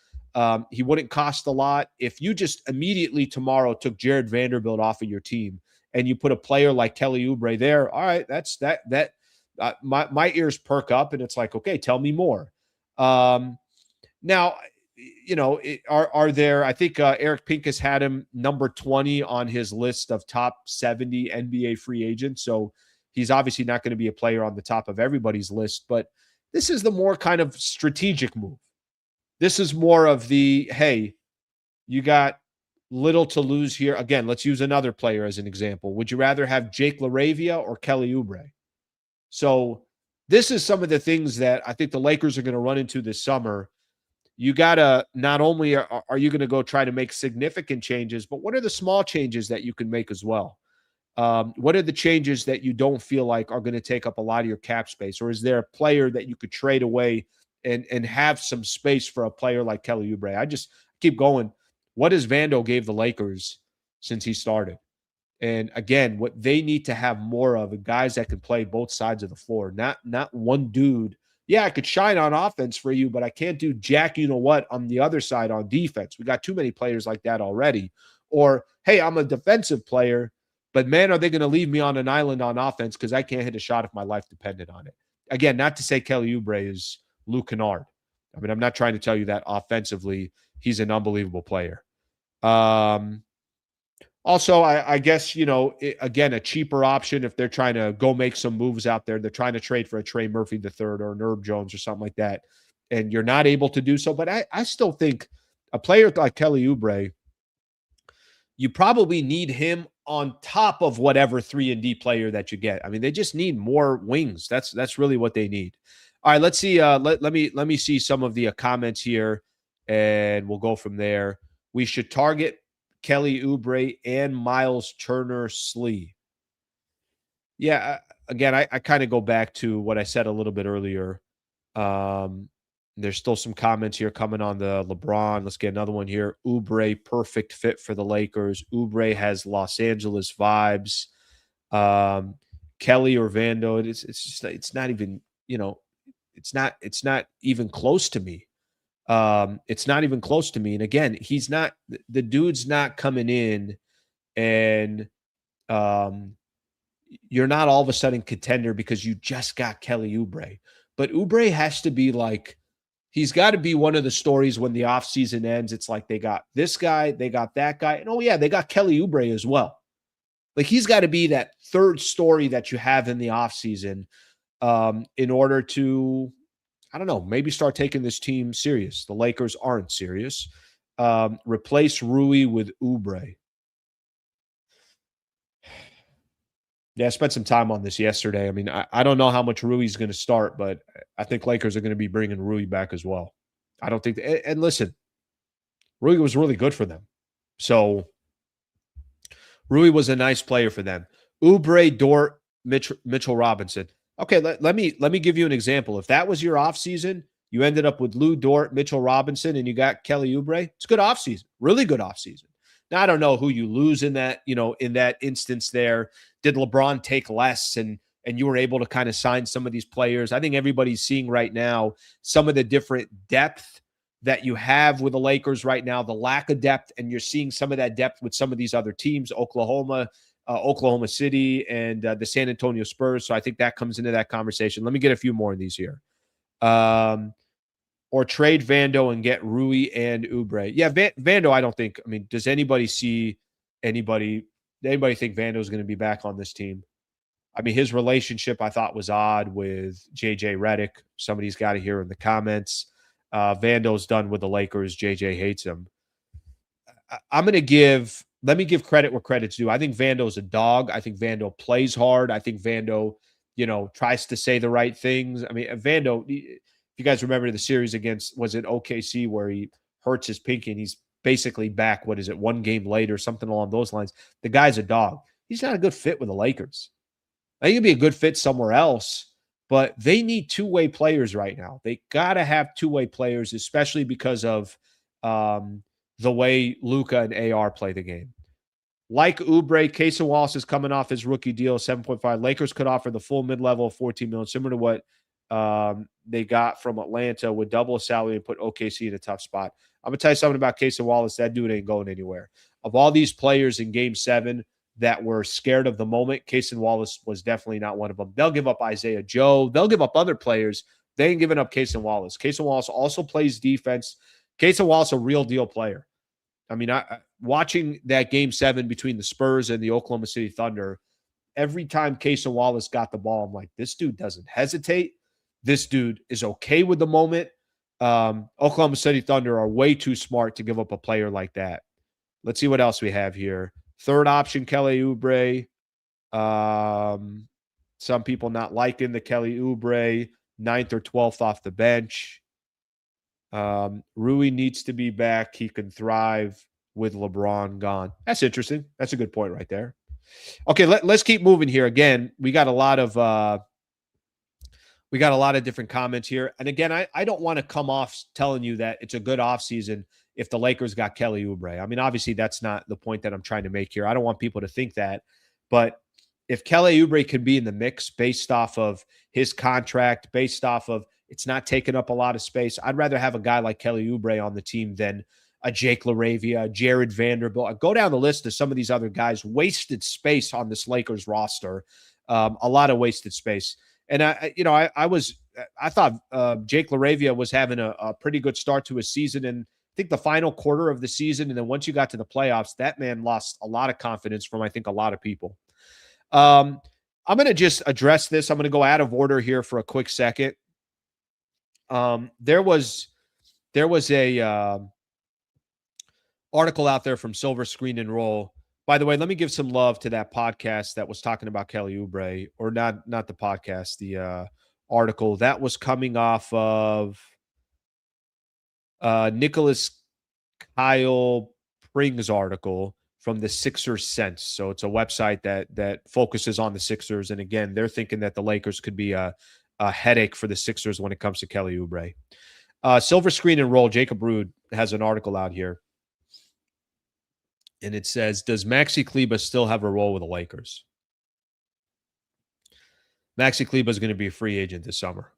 he wouldn't cost a lot. If you just immediately tomorrow took Jared Vanderbilt off of your team and you put a player like Kelly Oubre there, all right, that's my ears perk up and it's like, okay, tell me more. Now, are there, I think Eric Pincus had him number 20 on his list of top 70 NBA free agents. So he's obviously not going to be a player on the top of everybody's list, but this is the more kind of strategic move. This is more of the, hey, you got little to lose here. Again, let's use another player as an example. Would you rather have Jake LaRavia or Kelly Oubre? So this is some of the things that I think the Lakers are going to run into this summer. You got to, not only are you going to go try to make significant changes, but what are the small changes that you can make as well? What are the changes that you don't feel like are going to take up a lot of your cap space? Or is there a player that you could trade away and have some space for a player like Kelly Oubre? I just keep going. What has Vando gave the Lakers since he started? And again, what they need to have more of are guys that can play both sides of the floor, not one dude. Yeah, I could shine on offense for you, but I can't do jack you know what on the other side on defense. We got too many players like that already. Or, hey, I'm a defensive player, but man, are they going to leave me on an island on offense because I can't hit a shot if my life depended on it. Again, not to say Kelly Oubre is Luke Kennard. I mean, I'm not trying to tell you that offensively he's an unbelievable player. Also, I guess, again, a cheaper option if they're trying to go make some moves out there. They're trying to trade for a Trey Murphy III or an Herb Jones or something like that, and you're not able to do so. But I still think a player like Kelly Oubre, you probably need him on top of whatever 3-and-D player that you get. I mean, they just need more wings. That's really what they need. All right, let's see. Let me see some of the comments here, and we'll go from there. We should target Kelly Oubre and Miles Turner-Slee. Yeah, again, I kind of go back to what I said a little bit earlier. There's still some comments here coming on the LeBron. Let's get another one here. Oubre, perfect fit for the Lakers. Oubre has Los Angeles vibes. Kelly or Vando, it's not even, it's not even close to me. It's not even close to me. And again, the dude's not coming in and you're not all of a sudden contender because you just got Kelly Oubre. But Oubre has to be like, he's got to be one of the stories when the offseason ends. It's like they got this guy, they got that guy. And oh yeah, they got Kelly Oubre as well. Like he's got to be that third story that you have in the offseason in order to, I don't know, maybe start taking this team serious. The Lakers aren't serious. Replace Rui with Oubre. Yeah, I spent some time on this yesterday. I mean, I don't know how much Rui's going to start, but I think Lakers are going to be bringing Rui back as well. I don't think – and listen, Rui was really good for them. So Rui was a nice player for them. Oubre, Dort, Mitchell Robinson. Okay, let me give you an example. If that was your offseason, you ended up with Lou Dort, Mitchell Robinson, and you got Kelly Oubre, it's a good offseason, really good offseason. Now, I don't know who you lose in that, in that instance there. Did LeBron take less and you were able to kind of sign some of these players? I think everybody's seeing right now some of the different depth that you have with the Lakers right now, the lack of depth, and you're seeing some of that depth with some of these other teams, Oklahoma City, and the San Antonio Spurs. So I think that comes into that conversation. Let me get a few more of these here. Or trade Vando and get Rui and Oubre. Yeah, Vando, I don't think. I mean, does anybody think Vando is going to be back on this team? I mean, his relationship I thought was odd with JJ Redick. Somebody's got to hear in the comments. Vando's done with the Lakers. JJ hates him. Let me give credit where credit's due. I think Vando's a dog. I think Vando plays hard. I think Vando, tries to say the right things. I mean, Vando, if you guys remember the series against, was it OKC, where he hurts his pinky and he's basically back, one game later, something along those lines. The guy's a dog. He's not a good fit with the Lakers. I think he'd be a good fit somewhere else, but they need two-way players right now. They got to have two-way players, especially because of the way Luka and AR play the game. Like Oubre, Casey Wallace is coming off his rookie deal, 7.5. Lakers could offer the full mid-level of $14 million, similar to what they got from Atlanta with double a salary and put OKC in a tough spot. I'm going to tell you something about Casey Wallace. That dude ain't going anywhere. Of all these players in Game 7 that were scared of the moment, Casey Wallace was definitely not one of them. They'll give up Isaiah Joe. They'll give up other players. They ain't giving up Casey Wallace. Casey Wallace also plays defense. Casey Wallace, a real deal player. I mean, watching that Game 7 between the Spurs and the Oklahoma City Thunder, every time Casey Wallace got the ball, I'm like, this dude doesn't hesitate. This dude is okay with the moment. Oklahoma City Thunder are way too smart to give up a player like that. Let's see what else we have here. Third option, Kelly Oubre. Some people not liking the Kelly Oubre, 9th or 12th off the bench. Rui needs to be back. He can thrive with LeBron gone. That's interesting. That's a good point right there. Okay, let's keep moving here. Again, we got a lot of different comments here. And again, I don't want to come off telling you that it's a good offseason if the Lakers got Kelly Oubre. I mean, obviously that's not the point that I'm trying to make here. I don't want people to think that. But if Kelly Oubre can be in the mix based off of his contract, based off of it's not taking up a lot of space, I'd rather have a guy like Kelly Oubre on the team than a Jake LaRavia, Jared Vanderbilt. I go down the list of some of these other guys, wasted space on this Lakers roster, a lot of wasted space. And I thought Jake LaRavia was having a pretty good start to his season, and I think the final quarter of the season, and then once you got to the playoffs, that man lost a lot of confidence from I think a lot of people. I'm going to just address this. I'm going to go out of order here for a quick second. There was a article out there from Silver Screen and Roll. By the way, let me give some love to that podcast that was talking about Kelly Oubre, or not the podcast, the article that was coming off of Nicholas Kyle Pring's article from the Sixers Sense. So it's a website that focuses on the Sixers. And again, they're thinking that the Lakers could be a headache for the Sixers when it comes to Kelly Oubre. Silver Screen and Roll, Jacob Rude has an article out here. And it says, does Maxi Kleber still have a role with the Lakers? Maxi Kleber is going to be a free agent this summer.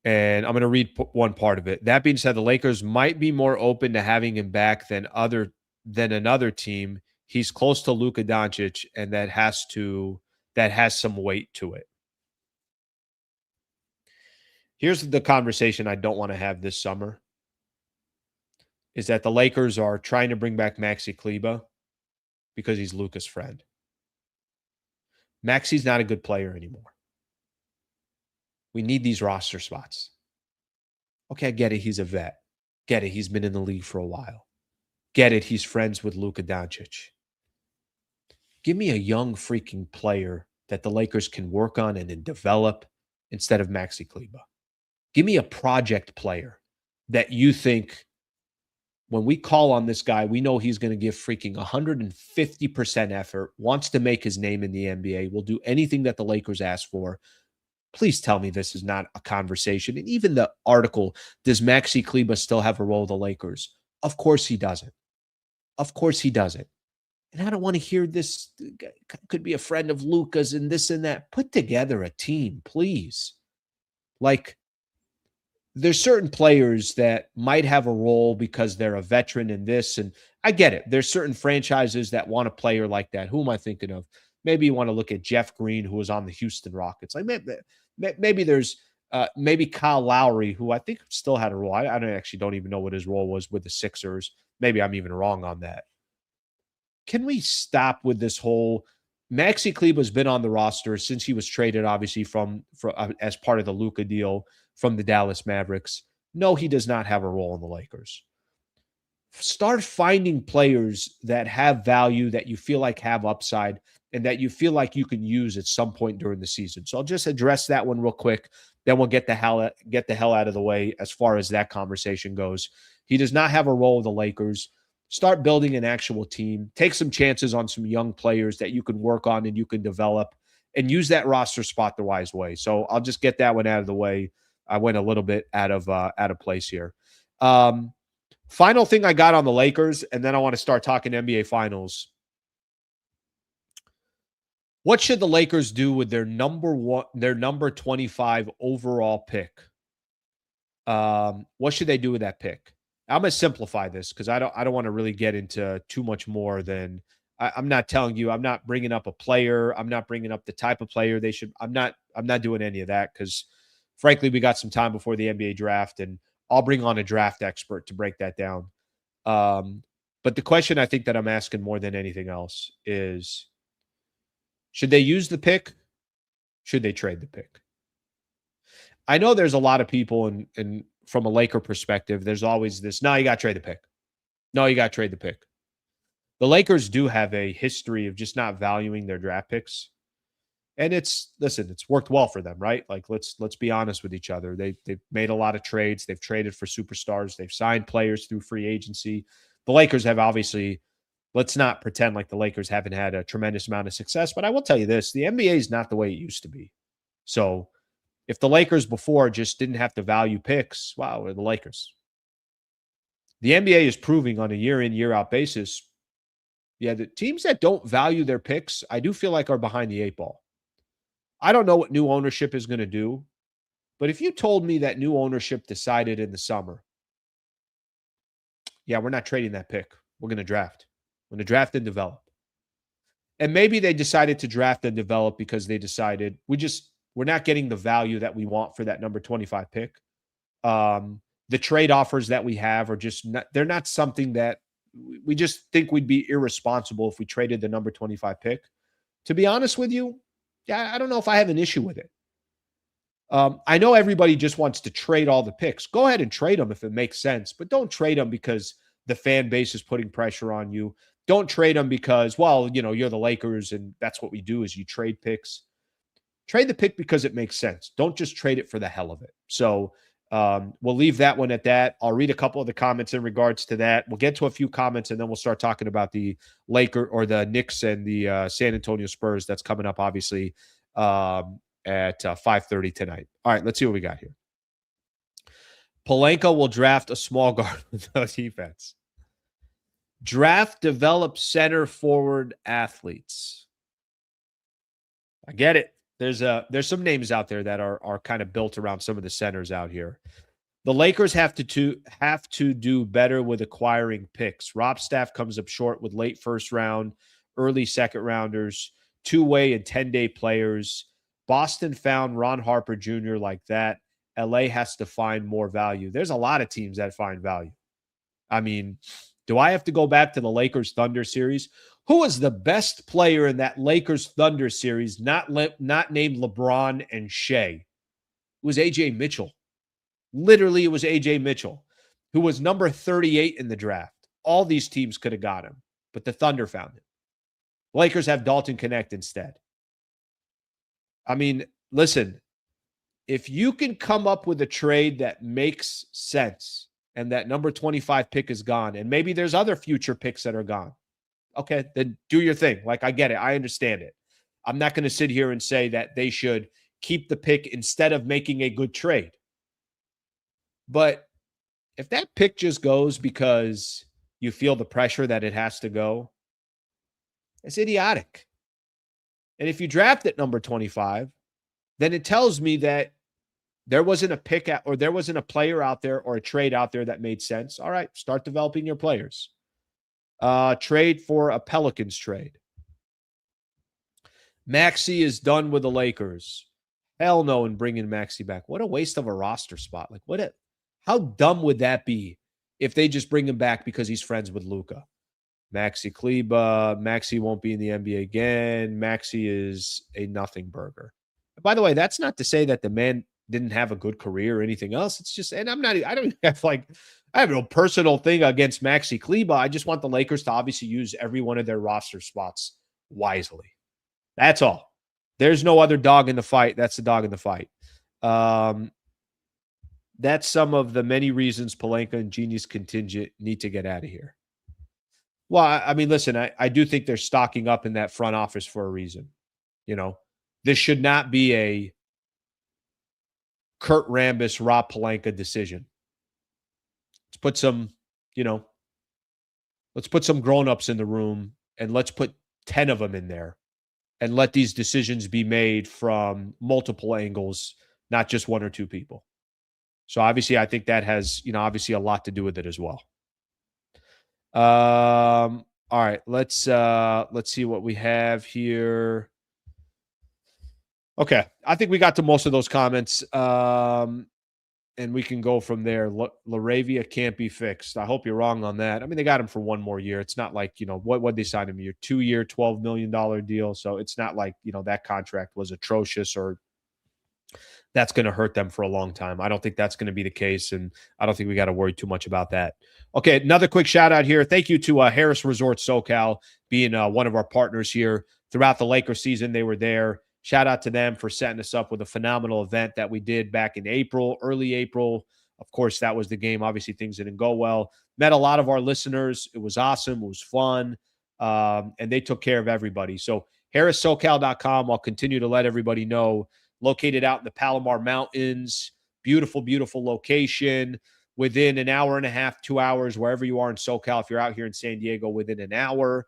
And I'm going to read one part of it. That being said, the Lakers might be more open to having him back than another team. He's close to Luka Dončić, and that has some weight to it. Here's the conversation I don't want to have this summer. Is that the Lakers are trying to bring back Maxi Kleber because he's Luka's friend. Maxi's not a good player anymore. We need these roster spots. Okay, I get it. He's a vet. Get it. He's been in the league for a while. Get it. He's friends with Luka Dončić. Give me a young freaking player that the Lakers can work on and then develop instead of Maxi Kleber. Give me a project player that you think, when we call on this guy, we know he's going to give freaking 150% effort, wants to make his name in the NBA, will do anything that the Lakers ask for. Please tell me this is not a conversation. And even the article, does Maxi Kleber still have a role with the Lakers? Of course he doesn't. Of course he doesn't. And I don't want to hear this could be a friend of Luka's and this and that. Put together a team, please. Like, there's certain players that might have a role because they're a veteran in this, and I get it. There's certain franchises that want a player like that. Who am I thinking of? Maybe you want to look at Jeff Green, who was on the Houston Rockets. Like maybe there's maybe Kyle Lowry, who I think still had a role. I don't even know what his role was with the Sixers. Maybe I'm even wrong on that. Can we stop with this whole Maxi Kleber has been on the roster since he was traded, obviously, from as part of the Luka deal from the Dallas Mavericks. No, he does not have a role in the Lakers. Start finding players that have value, that you feel like have upside, and that you feel like you can use at some point during the season. So I'll just address that one real quick. Then we'll get the hell out of the way as far as that conversation goes. He does not have a role with the Lakers. Start building an actual team. Take some chances on some young players that you can work on and you can develop, and use that roster spot the wise way. So I'll just get that one out of the way. I went a little bit out of place here. Final thing I got on the Lakers, and then I want to start talking NBA Finals. What should the Lakers do with their number 25 overall pick? What should they do with that pick? I'm going to simplify this because I don't want to really get into too much more than I'm not telling you. I'm not bringing up a player. I'm not bringing up the type of player they should. I'm not doing any of that because, frankly, we got some time before the NBA draft, and I'll bring on a draft expert to break that down. But the question I think that I'm asking more than anything else is, should they use the pick? Should they trade the pick? I know there's a lot of people, and from a Laker perspective, there's always this, no, you got to trade the pick. No, you got to trade the pick. The Lakers do have a history of just not valuing their draft picks. And it's worked well for them, right? Like, let's be honest with each other. They've made a lot of trades. They've traded for superstars. They've signed players through free agency. The Lakers have obviously, let's not pretend like the Lakers haven't had a tremendous amount of success. But I will tell you this, the NBA is not the way it used to be. So if the Lakers before just didn't have to value picks, wow, we're the Lakers. The NBA is proving on a year in, year out basis, yeah, the teams that don't value their picks, I do feel like are behind the eight ball. I don't know what new ownership is going to do, but if you told me that new ownership decided in the summer, yeah, we're not trading that pick. We're going to draft. We're going to draft and develop. And maybe they decided to draft and develop because they decided we're not getting the value that we want for that number 25 pick. The trade offers that we have are just not, they're not something that we just think we'd be irresponsible if we traded the number 25 pick. To be honest with you, yeah, I don't know if I have an issue with it. I know everybody just wants to trade all the picks. Go ahead and trade them if it makes sense, but don't trade them because the fan base is putting pressure on you. Don't trade them because, well, you're the Lakers and that's what we do is you trade picks. Trade the pick because it makes sense. Don't just trade it for the hell of it. So we'll leave that one at that. I'll read a couple of the comments in regards to that. We'll get to a few comments and then we'll start talking about the the Knicks and the San Antonio Spurs. That's coming up, obviously, at 5:30 tonight. All right, let's see what we got here. Pelinka will draft a small guard with no defense. Draft, develop center forward athletes. I get it. There's some names out there that are kind of built around some of the centers out here. The Lakers have to do better with acquiring picks. Rob staff comes up short with late first round, early second rounders, two-way and 10-day players. Boston found Ron Harper Jr. like that. LA has to find more value. There's a lot of teams that find value. I mean, do I have to go back to the Lakers Thunder series? Who was the best player in that Lakers Thunder series, not named LeBron and Shea? It was A.J. Mitchell. Literally, it was A.J. Mitchell, who was number 38 in the draft. All these teams could have got him, but the Thunder found him. Lakers have Dalton Connect instead. I mean, listen, if you can come up with a trade that makes sense and that number 25 pick is gone, and maybe there's other future picks that are gone, okay, then do your thing. Like, I get it. I understand it. I'm not going to sit here and say that they should keep the pick instead of making a good trade. But if that pick just goes because you feel the pressure that it has to go, it's idiotic. And if you draft at number 25, then it tells me that there wasn't a pick or there wasn't a player out there or a trade out there that made sense. All right, start developing your players. Trade for a Pelicans trade. Maxey is done with the Lakers. Hell no, and bringing Maxey back. What a waste of a roster spot. Like, how dumb would that be if they just bring him back because he's friends with Luka? Maxey Kleber. Maxey won't be in the NBA again. Maxey is a nothing burger. By the way, that's not to say that the man didn't have a good career or anything else. It's just, and I have no personal thing against Maxey Kleber. I just want the Lakers to obviously use every one of their roster spots wisely. That's all. There's no other dog in the fight. That's the dog in the fight. That's some of the many reasons Pelinka and Genius contingent need to get out of here. Well, I mean, listen, I do think they're stocking up in that front office for a reason. This should not be a Kurt Rambis, Rob Pelinka decision. Let's put some, let's put some grown-ups in the room and let's put 10 of them in there and let these decisions be made from multiple angles, not just one or two people. So obviously I think that has, obviously a lot to do with it as well. All right, let's see what we have here. Okay, I think we got to most of those comments. and we can go from there. Laravia can't be fixed. I hope you're wrong on that. I mean, they got him for 1 more year. It's not like, what they signed him a 2-year, $12 million deal. So it's not like, that contract was atrocious or that's going to hurt them for a long time. I don't think that's going to be the case, and I don't think we got to worry too much about that. Okay, another quick shout out here. Thank you to Harris Resort SoCal being one of our partners here throughout the Lakers season. They were there. Shout out to them for setting us up with a phenomenal event that we did back in April, early April. Of course, that was the game. Obviously, things didn't go well. Met a lot of our listeners. It was awesome. It was fun. And they took care of everybody. So HarrisSoCal.com. I'll continue to let everybody know. Located out in the Palomar Mountains. Beautiful, beautiful location. Within an hour and a half, 2 hours, wherever you are in SoCal. If you're out here in San Diego, within an hour.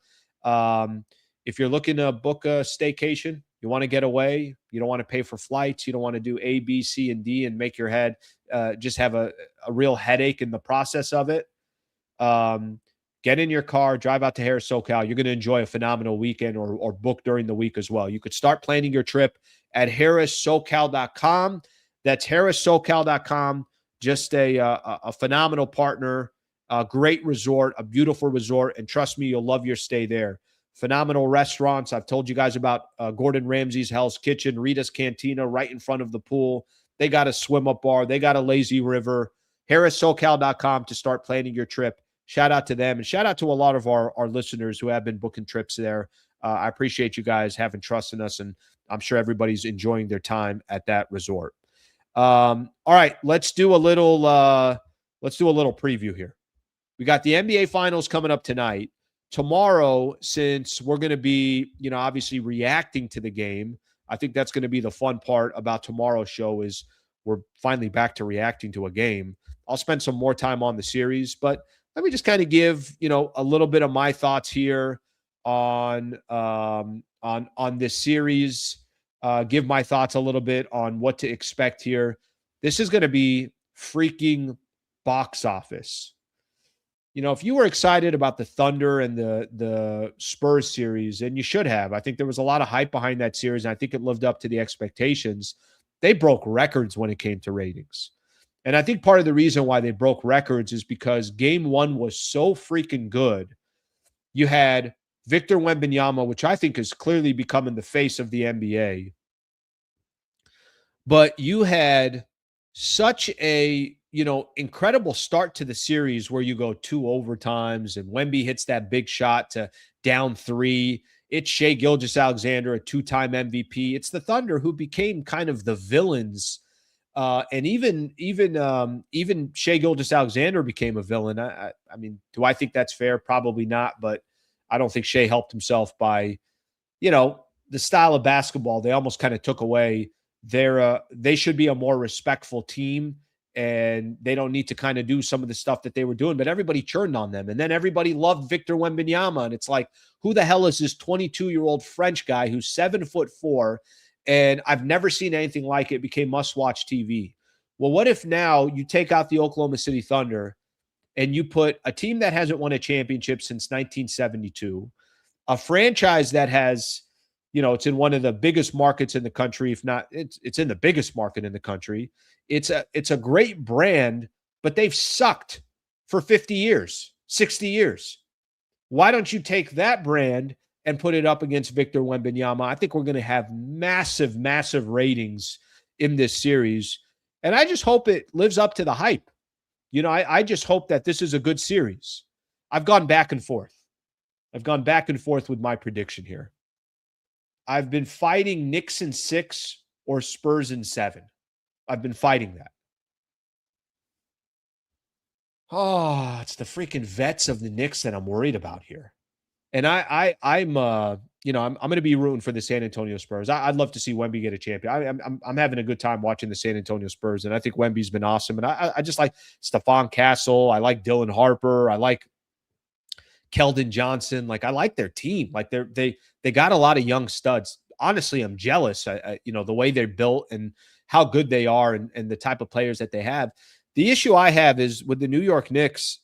If you're looking to book a staycation, you want to get away, you don't want to pay for flights, you don't want to do A, B, C, and D and make your head just have a real headache in the process of it. Get in your car, drive out to Harris SoCal. You're going to enjoy a phenomenal weekend or book during the week as well. You could start planning your trip at HarrisSoCal.com. That's HarrisSoCal.com. Just a phenomenal partner, a great resort, a beautiful resort, and trust me, you'll love your stay there. Phenomenal restaurants. I've told you guys about Gordon Ramsay's Hell's Kitchen, Rita's Cantina right in front of the pool. They got a swim-up bar. They got a lazy river. HarrisSoCal.com to start planning your trip. Shout out to them. And shout out to a lot of our listeners who have been booking trips there. I appreciate you guys having trust in us, and I'm sure everybody's enjoying their time at that resort. All right, let's do a little preview here. We got the NBA Finals coming up tonight. Tomorrow, since we're going to be, obviously reacting to the game, I think that's going to be the fun part about tomorrow's show is we're finally back to reacting to a game. I'll spend some more time on the series, but let me just kind of give, a little bit of my thoughts here on this series, give my thoughts a little bit on what to expect here. This is going to be freaking box office. If you were excited about the Thunder and the Spurs series, and you should have, I think there was a lot of hype behind that series, and I think it lived up to the expectations. They broke records when it came to ratings. And I think part of the reason why they broke records is because game one was so freaking good. You had Victor Wembanyama, which I think is clearly becoming the face of the NBA. But you had such a incredible start to the series where you go 2 overtimes and Wemby hits that big shot to down 3. It's Shai Gilgeous-Alexander, a 2-time MVP. It's the Thunder who became kind of the villains. And even Shai Gilgeous-Alexander became a villain. I mean, do I think that's fair? Probably not, but I don't think Shai helped himself by, the style of basketball. They almost kind of took away they should be a more respectful team. And they don't need to kind of do some of the stuff that they were doing, but everybody churned on them. And then everybody loved Victor Wembanyama. And it's like, who the hell is this 22-year-old French guy who's 7'4", and I've never seen anything like it, became must-watch TV. Well, what if now you take out the Oklahoma City Thunder and you put a team that hasn't won a championship since 1972, a franchise that has, it's in one of the biggest markets in the country, if not, it's in the biggest market in the country. It's a great brand, but they've sucked for 50 years, 60 years. Why don't you take that brand and put it up against Victor Wembanyama? I think we're going to have massive, massive ratings in this series. And I just hope it lives up to the hype. I just hope that this is a good series. I've gone back and forth. With my prediction here. I've been fighting Knicks in 6 or Spurs in 7. I've been fighting that. Oh, it's the freaking vets of the Knicks that I'm worried about here. And I'm going to be rooting for the San Antonio Spurs. I'd love to see Wemby get a champion. I'm having a good time watching the San Antonio Spurs, and I think Wemby's been awesome. And I just like Stephon Castle. I like Dylan Harper. I like Keldon Johnson. Like, I like their team. Like, they got a lot of young studs. Honestly, I'm jealous. The way they're built and how good they are and the type of players that they have. The issue I have is with the New York Knicks.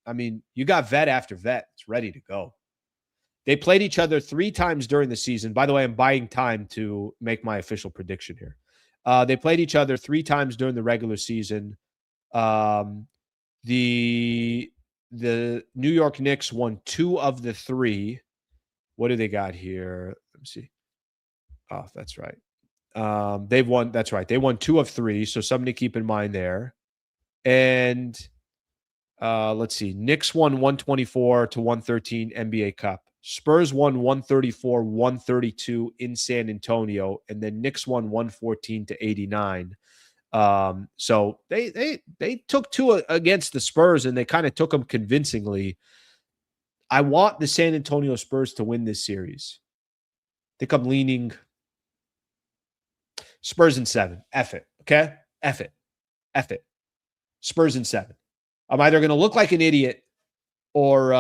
I mean, you got vet after vet. It's ready to go. They played each other 3 times during the season. By the way, I'm buying time to make my official prediction here. They played each other 3 times during the regular season. Um, the New York Knicks won 2 of the 3. What do they got here? Let me see. Oh, that's right. They've won. That's right. They won 2 of 3. So something to keep in mind there. And let's see. Knicks won 124 to 113 NBA Cup. Spurs won 134, 132 in San Antonio, and then Knicks won 114 to 89. So they took 2 against the Spurs, and they kind of took them convincingly. I want the San Antonio Spurs to win this series. I think I'm leaning Spurs in 7. F it. Okay? F it. F it. Spurs in 7. I'm either going to look like an idiot or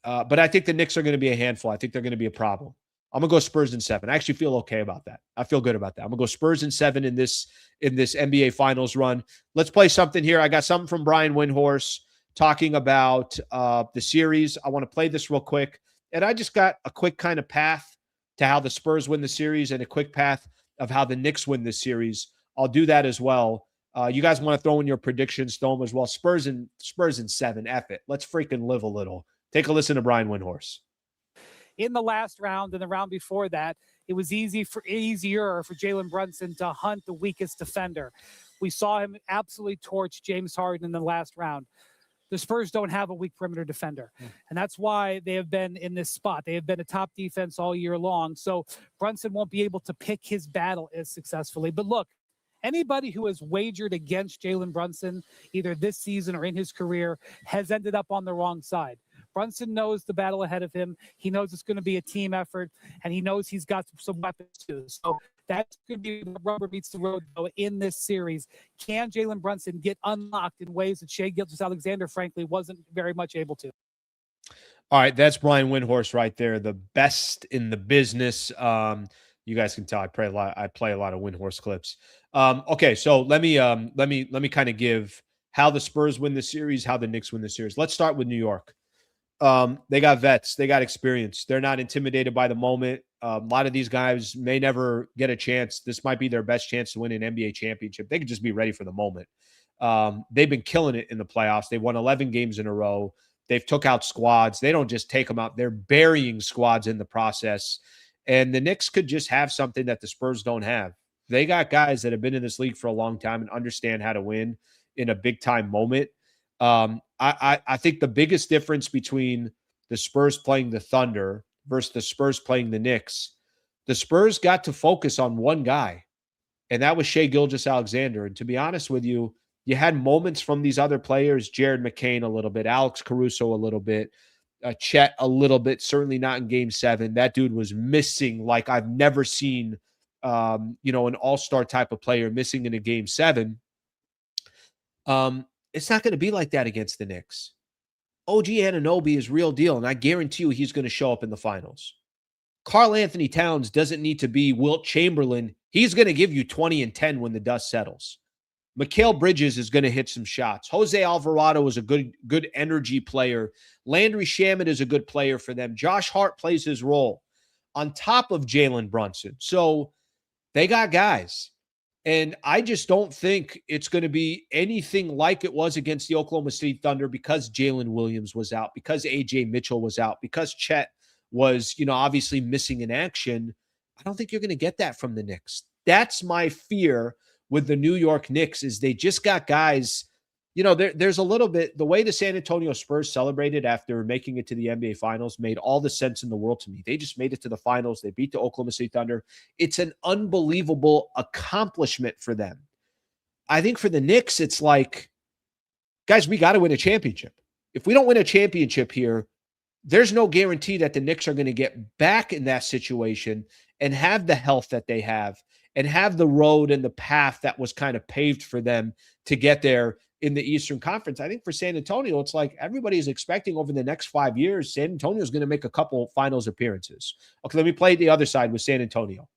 but I think the Knicks are going to be a handful. I think they're going to be a problem. I'm going to go Spurs in 7. I actually feel okay about that. I feel good about that. I'm going to go Spurs in 7 in this NBA Finals run. Let's play something here. I got something from Brian Windhorst talking about the series. I want to play this real quick. And I just got a quick kind of path to how the Spurs win the series and a quick path of how the Knicks win this series. I'll do that as well. You guys want to throw in your predictions, throw them as well. Spurs in 7. F it. Let's freaking live a little. Take a listen to Brian Windhorst. In the last round and the round before that, it was easier for Jalen Brunson to hunt the weakest defender. We saw him absolutely torch James Harden in the last round. The Spurs don't have a weak perimeter defender, and that's why they have been in this spot. They have been a top defense all year long, so Brunson won't be able to pick his battle as successfully. But look, anybody who has wagered against Jalen Brunson, either this season or in his career, has ended up on the wrong side. Brunson knows the battle ahead of him. He knows it's going to be a team effort, and he knows he's got some weapons too. So that's going to be the rubber meets the road though, in this series. Can Jalen Brunson get unlocked in ways that Shai Gilgeous-Alexander, frankly, wasn't very much able to? All right, that's Brian Windhorst right there, the best in the business. You guys can tell I play a lot of Windhorst clips. Okay, so let me kind of give how the Spurs win the series, how the Knicks win the series. Let's start with New York. They got vets, they got experience. They're not intimidated by the moment. A lot of these guys may never get a chance. This might be their best chance to win an NBA championship. They could just be ready for the moment. They've been killing it in the playoffs. They won 11 games in a row. They've took out squads. They don't just take them out. They're burying squads in the process. And the Knicks could just have something that the Spurs don't have. They got guys that have been in this league for a long time and understand how to win in a big-time moment. I think the biggest difference between the Spurs playing the Thunder versus the Spurs playing the Knicks, the Spurs got to focus on one guy, and that was Shai Gilgeous-Alexander. And to be honest with you, you had moments from these other players, Jared McCain a little bit, Alex Caruso a little bit, Chet a little bit, certainly not in Game 7. That dude was missing like I've never seen, an all-star type of player missing in a Game 7. It's not going to be like that against the Knicks. OG Anunoby is real deal, and I guarantee you he's going to show up in the finals. Karl Anthony Towns doesn't need to be Wilt Chamberlain. He's going to give you 20 and 10 when the dust settles. Mikal Bridges is going to hit some shots. Jose Alvarado is a good energy player. Landry Shamet is a good player for them. Josh Hart plays his role on top of Jalen Brunson. So they got guys. And I just don't think it's going to be anything like it was against the Oklahoma City Thunder because Jalen Williams was out, because A.J. Mitchell was out, because Chet was, obviously missing in action. I don't think you're going to get that from the Knicks. That's my fear with the New York Knicks is they just got guys, there's a little bit, the way the San Antonio Spurs celebrated after making it to the NBA Finals made all the sense in the world to me. They just made it to the finals. They beat the Oklahoma City Thunder. It's an unbelievable accomplishment for them. I think for the Knicks, it's like, guys, we got to win a championship. If we don't win a championship here, there's no guarantee that the Knicks are going to get back in that situation and have the health that they have and have the road and the path that was kind of paved for them to get there in the Eastern Conference. I think for San Antonio, it's like everybody is expecting over the next 5 years, San Antonio is going to make a couple finals appearances. Okay, let me play the other side with San Antonio.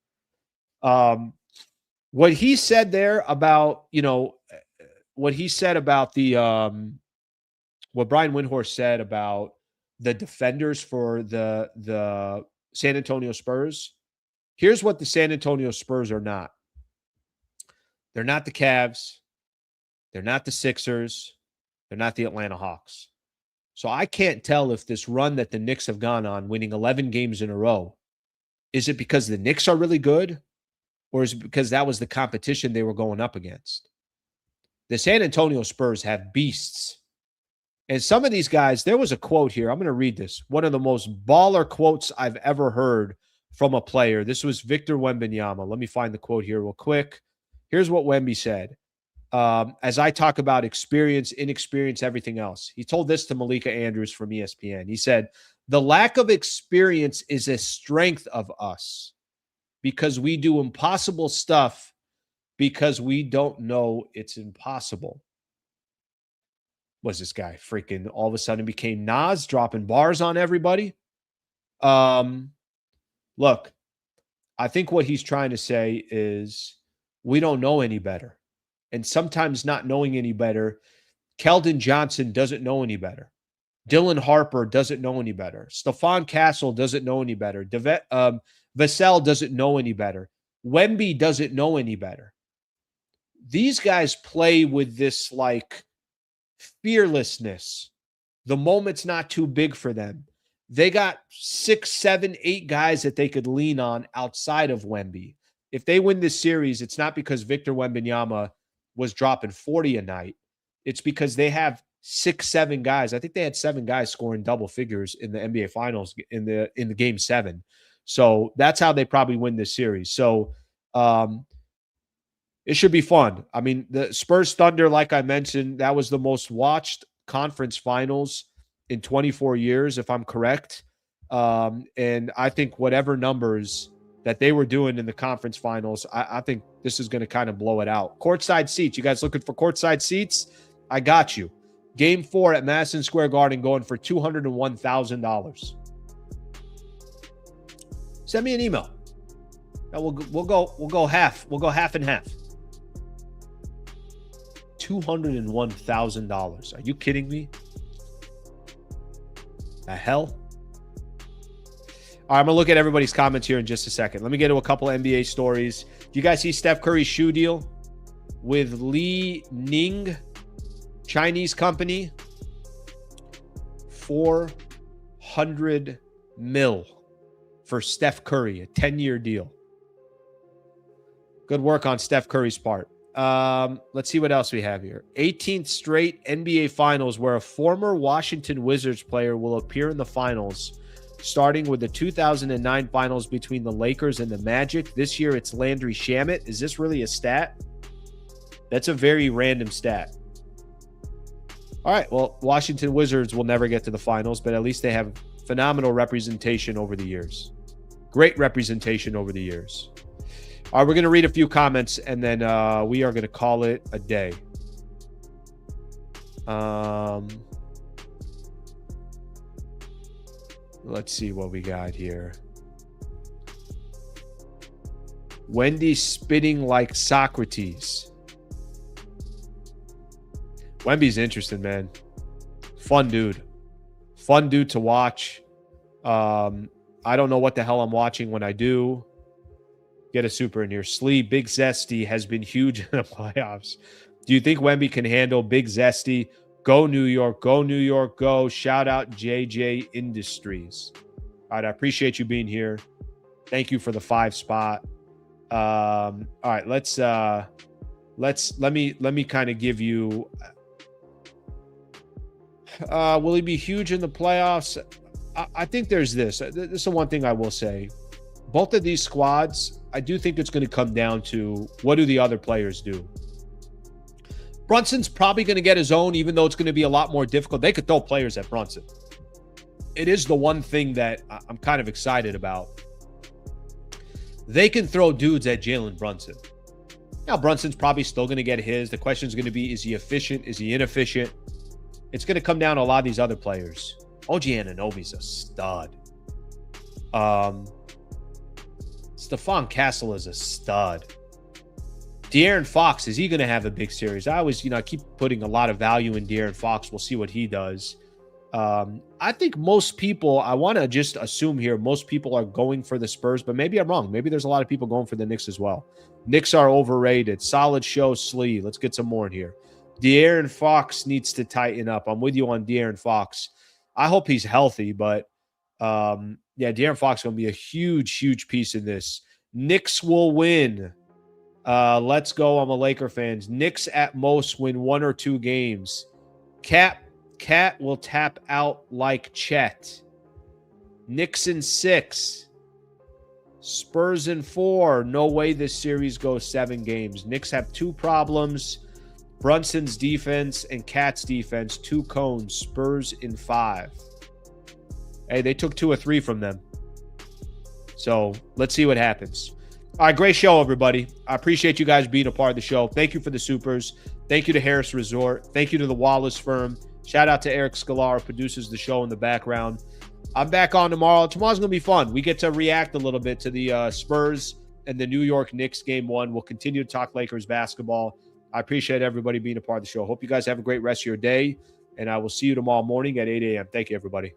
What he said there about, what he said about the, what Brian Windhorst said about the defenders for the San Antonio Spurs. Here's what the San Antonio Spurs are not. They're not the Cavs. They're not the Sixers. They're not the Atlanta Hawks. So I can't tell if this run that the Knicks have gone on, winning 11 games in a row, is it because the Knicks are really good, or is it because that was the competition they were going up against? The San Antonio Spurs have beasts. And some of these guys, there was a quote here. I'm going to read this. One of the most baller quotes I've ever heard from a player. This was Victor Wembanyama. Let me find the quote here real quick. Here's what Wemby said. As I talk about experience, inexperience, everything else. He told this to Malika Andrews from ESPN. He said, the lack of experience is a strength of us because we do impossible stuff because we don't know it's impossible. Was this guy freaking all of a sudden became Nas, dropping bars on everybody? Look, I think what he's trying to say is we don't know any better. And sometimes not knowing any better, Keldon Johnson doesn't know any better. Dylan Harper doesn't know any better. Stephon Castle doesn't know any better. Vassell doesn't know any better. Wemby doesn't know any better. These guys play with this like fearlessness. The moment's not too big for them. They got 6, 7, 8 guys that they could lean on outside of Wemby. If they win this series, it's not because Victor Wembanyama was dropping 40 a night. It's because they have 6, 7 guys. I think they had 7 guys scoring double figures in the NBA Finals in the game 7. So that's how they probably win this series. So it should be fun. I mean, the Spurs Thunder, like I mentioned, that was the most watched conference finals in 24 years, if I'm correct. And I think whatever numbers that they were doing in the conference finals, I think this is going to kind of blow it out. Courtside seats. You guys looking for courtside seats? I got you. Game 4 at Madison Square Garden going for $201,000. Send me an email. We'll go half. We'll go half and half. $201,000. Are you kidding me? The hell? All right, I'm going to look at everybody's comments here in just a second. Let me get to a couple NBA stories. Do you guys see Steph Curry's shoe deal with Li Ning, Chinese company? $400 million for Steph Curry, a 10-year deal. Good work on Steph Curry's part. Let's see what else we have here. 18th straight NBA Finals where a former Washington Wizards player will appear in the finals, starting with the 2009 finals between the Lakers and the Magic. This year, it's Landry Shamet. Is this really a stat? That's a very random stat. All right, well, Washington Wizards will never get to the finals, but at least they have phenomenal representation over the years. Great representation over the years. All right, we're going to read a few comments, and then we are going to call it a day. Let's see what we got here. Wendy spitting like Socrates. Wemby's interesting, man. Fun dude. Fun dude to watch. I don't know what the hell I'm watching when I do. Get a super in here. Slee, Big Zesty has been huge in the playoffs. Do you think Wemby can handle Big Zesty? Go New York, go New York, go. Shout out JJ Industries. All right, I appreciate you being here. Thank you for the 5 spot. All right, let me kind of give you will he be huge in the playoffs? I think there's this. This is the one thing I will say. Both of these squads, I do think it's going to come down to what do the other players do. Brunson's probably going to get his own, even though it's going to be a lot more difficult. They could throw players at Brunson. It is the one thing that I'm kind of excited about. They can throw dudes at Jalen Brunson. Now, Brunson's probably still going to get his. The question is going to be, is he efficient? Is he inefficient? It's going to come down to a lot of these other players. OG Anunoby's a stud. Stephon Castle is a stud. De'Aaron Fox, is he going to have a big series? I always, I keep putting a lot of value in De'Aaron Fox. We'll see what he does. I think most people, I want to just assume here, most people are going for the Spurs, but maybe I'm wrong. Maybe there's a lot of people going for the Knicks as well. Knicks are overrated. Solid show, Slee. Let's get some more in here. De'Aaron Fox needs to tighten up. I'm with you on De'Aaron Fox. I hope he's healthy, but De'Aaron Fox is going to be a huge, huge piece in this. Knicks will win. Let's go. I'm a Laker fan. Knicks at most win 1 or 2 games. Cat will tap out like Chet. Knicks in 6. Spurs in 4. No way this series goes 7 games. Knicks have 2 problems. Brunson's defense and Cat's defense, 2 cones. Spurs in 5. Hey, they took 2 or 3 from them. So let's see what happens. All right, great show, everybody. I appreciate you guys being a part of the show. Thank you for the supers. Thank you to Harris Resort. Thank you to the Wallace firm. Shout out to Eric Scalar, who produces the show in the background. I'm back on tomorrow. Tomorrow's going to be fun. We get to react a little bit to the Spurs and the New York Knicks game 1. We'll continue to talk Lakers basketball. I appreciate everybody being a part of the show. Hope you guys have a great rest of your day, and I will see you tomorrow morning at 8 a.m. Thank you, everybody.